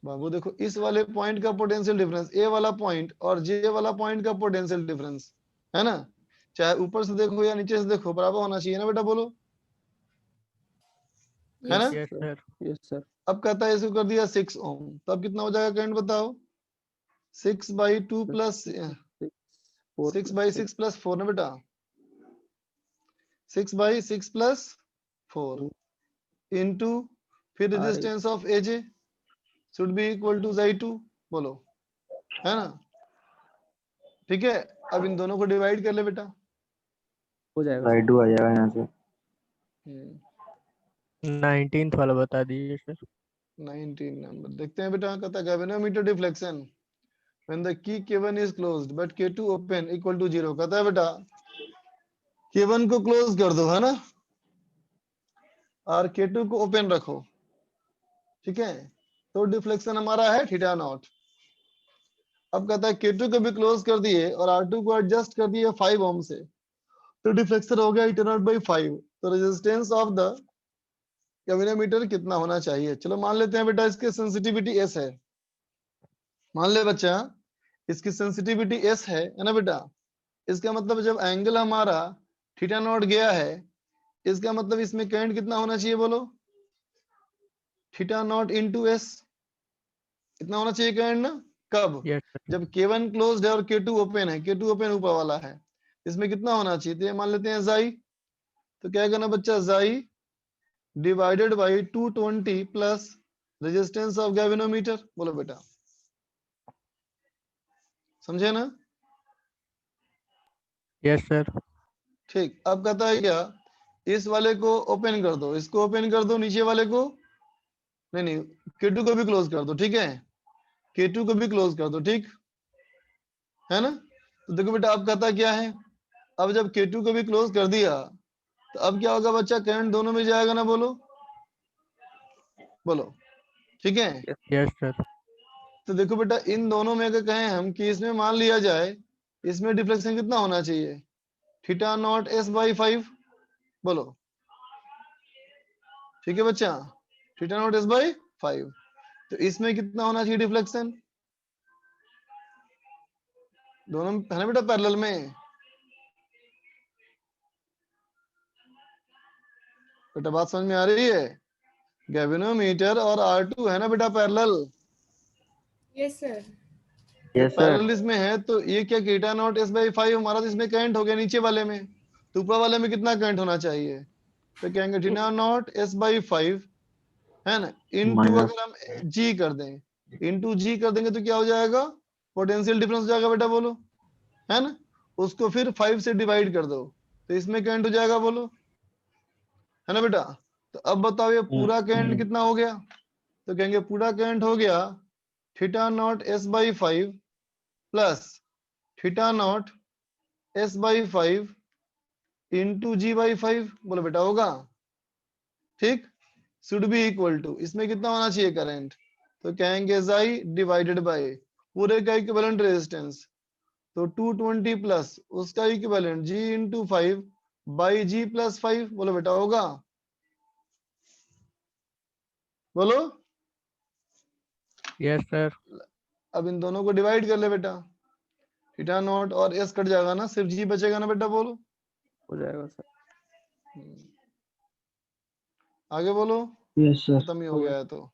बाबू देखो इस वाले पॉइंट का पोटेंशियल डिफरेंस, ए वाला पॉइंट और जे वाला पॉइंट का पोटेंशियल डिफरेंस, है ना, चाहे ऊपर से देखो या नीचे से देखो बराबर होना चाहिए ना बेटा, बोलो, है ना। Yes sir. Yes sir. अब कहता है इसको कर दिया 6 ओम, तो अब कितना हो जाएगा करंट बताओ, 6 बाई 2 प्लस 6 बाई 6 प्लस 4 ना बेटा, 6 बाई 6 प्लस 4 इनटू फिर resistance of AJ should be equal to I2, बोलो, है ना, ठीक है। अब इन दोनों को डिवाइड कर ले बेटा, हो जाएगा। I2 आ जाएगा यहाँ से। 19th वाला बता दीजिए सर। 19 नंबर देखते हैं बेटा, कहता है galvanometer deflection when the key K1 is closed but K2 open equal to 0, कहता है बेटा K1 को क्लोज कर दो, है ना, और K2 को ओपन रखो, ठीक है, तो डिफ्लेक्शन हमारा है थीटा नॉट। अब कहता है K2 को भी क्लोज कर दिए और R2 को एडजस्ट कर दिए 5 ओम से, तो डिफ्लेक्शन हो गया ईटा नॉट बाई 5। तो रेजिस्टेंस ऑफ द कैविनोमीटर कितना होना चाहिए? चलो मान लेते हैं बेटा इसकी सेंसिटिविटी S है, मान ले बच्चा इसकी सेंसिटिविटी S है ना बेटा। इसका मतलब जब एंगल हमारा थीटा नॉट गया है, इसका मतलब इसमें करंट कितना होना चाहिए बोलो? थीटा नॉट इंटू एस, इतना होना चाहिए करंट ना। कब? Yes sir. जब K1 क्लोज्ड है और K2 ओपन है, K2 ओपन ऊपर वाला है, इसमें कितना होना चाहिए? तो ये मान लेते हैं जाई, तो क्या करना बच्चा, जाई divided by 220 plus resistance of galvanometer. बोलो बेटा, समझे ना? Yes sir. ठीक, अब कहता है क्या, इस वाले को ओपन कर दो, इसको ओपन कर दो, नीचे वाले को नहीं K2 को भी क्लोज कर दो, ठीक है, K2 को भी क्लोज कर दो, ठीक है ना। तो देखो बेटा अब कहता क्या है, अब जब K2 को भी क्लोज कर दिया तो अब क्या होगा बच्चा, करंट दोनों में जाएगा ना, बोलो बोलो, ठीक है। Yes sir. तो देखो बेटा इन दोनों में अगर कहें हम कि इसमें मान लिया जाए, इसमें डिफ्लेक्शन कितना होना चाहिए? थीटा नॉट S बाई 5, बोलो, ठीक है बच्चा, थीटा नॉट S बाई 5। तो इसमें कितना होना चाहिए डिफ्लेक्शन? दोनों है ना बेटा पैरेलल में। बेटा बात समझ में आ रही है? गैल्वेनोमीटर और R2 है ना बेटा parallel. Yes sir. Yes sir. Parallel इसमें है, तो ये क्या थीटा नॉट S बाई 5 हमारा, तो इसमें करंट हो गया नीचे वाले में, तो ऊपर वाले में कितना करंट होना चाहिए? तो कहेंगे थीटा नॉट S बाई 5 है ना, इनटू अगर हम G कर दें, इनटू G कर देंगे तो क्या हो जाएगा? पोटेंशियल डिफरेंस हो जाएगा बेटा, बोलो, है ना। उसको फिर 5 से डिवाइड कर दो, तो इसमें करंट हो जाएगा, बोलो, है ना बेटा। तो अब बताओ ये पूरा करंट कितना हो गया? तो कहेंगे पूरा करंट हो गया theta naught S by 5 plus theta naught S by 5 into G by 5। बोलो बेटा होगा, ठीक, शुड बी इक्वल टू, इसमें कितना होना चाहिए करंट? तो कहेंगे जाई डिवाइडेड बाय पूरे का इक्विवेलेंट रेजिस्टेंस, तो 220 प्लस उसका equivalent G into 5 by G plus 5। बोलो बेटा होगा, बोलो। Yes sir. अब इन दोनों को डिवाइड कर ले बेटा, थीटा नॉट और S कट जाएगा ना, सिर्फ G बचेगा ना बेटा, बोलो, हो जाएगा सर। आगे बोलो। Yes sir. खत्म ही हो गया है तो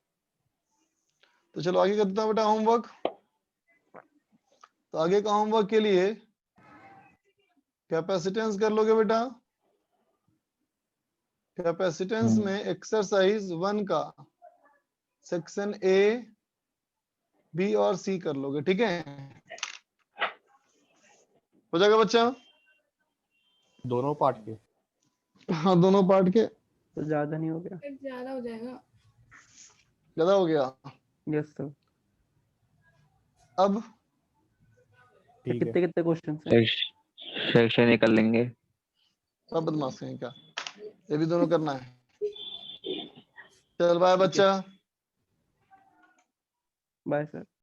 चलो आगे करते हैं बेटा होमवर्क। तो आगे का होमवर्क के लिए कैपेसिटेंस कर लोगे बेटा। कैपेसिटेंस में एक्सरसाइज 1 का सेक्शन A, B और C कर लोगे, ठीक है, हो जाएगा बच्चा? दोनों पार्ट के? हाँ दोनों पार्ट के। तो ज्यादा नहीं हो गया? ज्यादा हो जाएगा। ज्यादा हो गया? Yes sir. अब ठीक कितने है। कितने क्वेश्चन हैं? सेक्शन ही कर लेंगे। सब बदमाश हैं क्या, ये भी दोनों करना है। चल बाय बच्चा। Bye sir.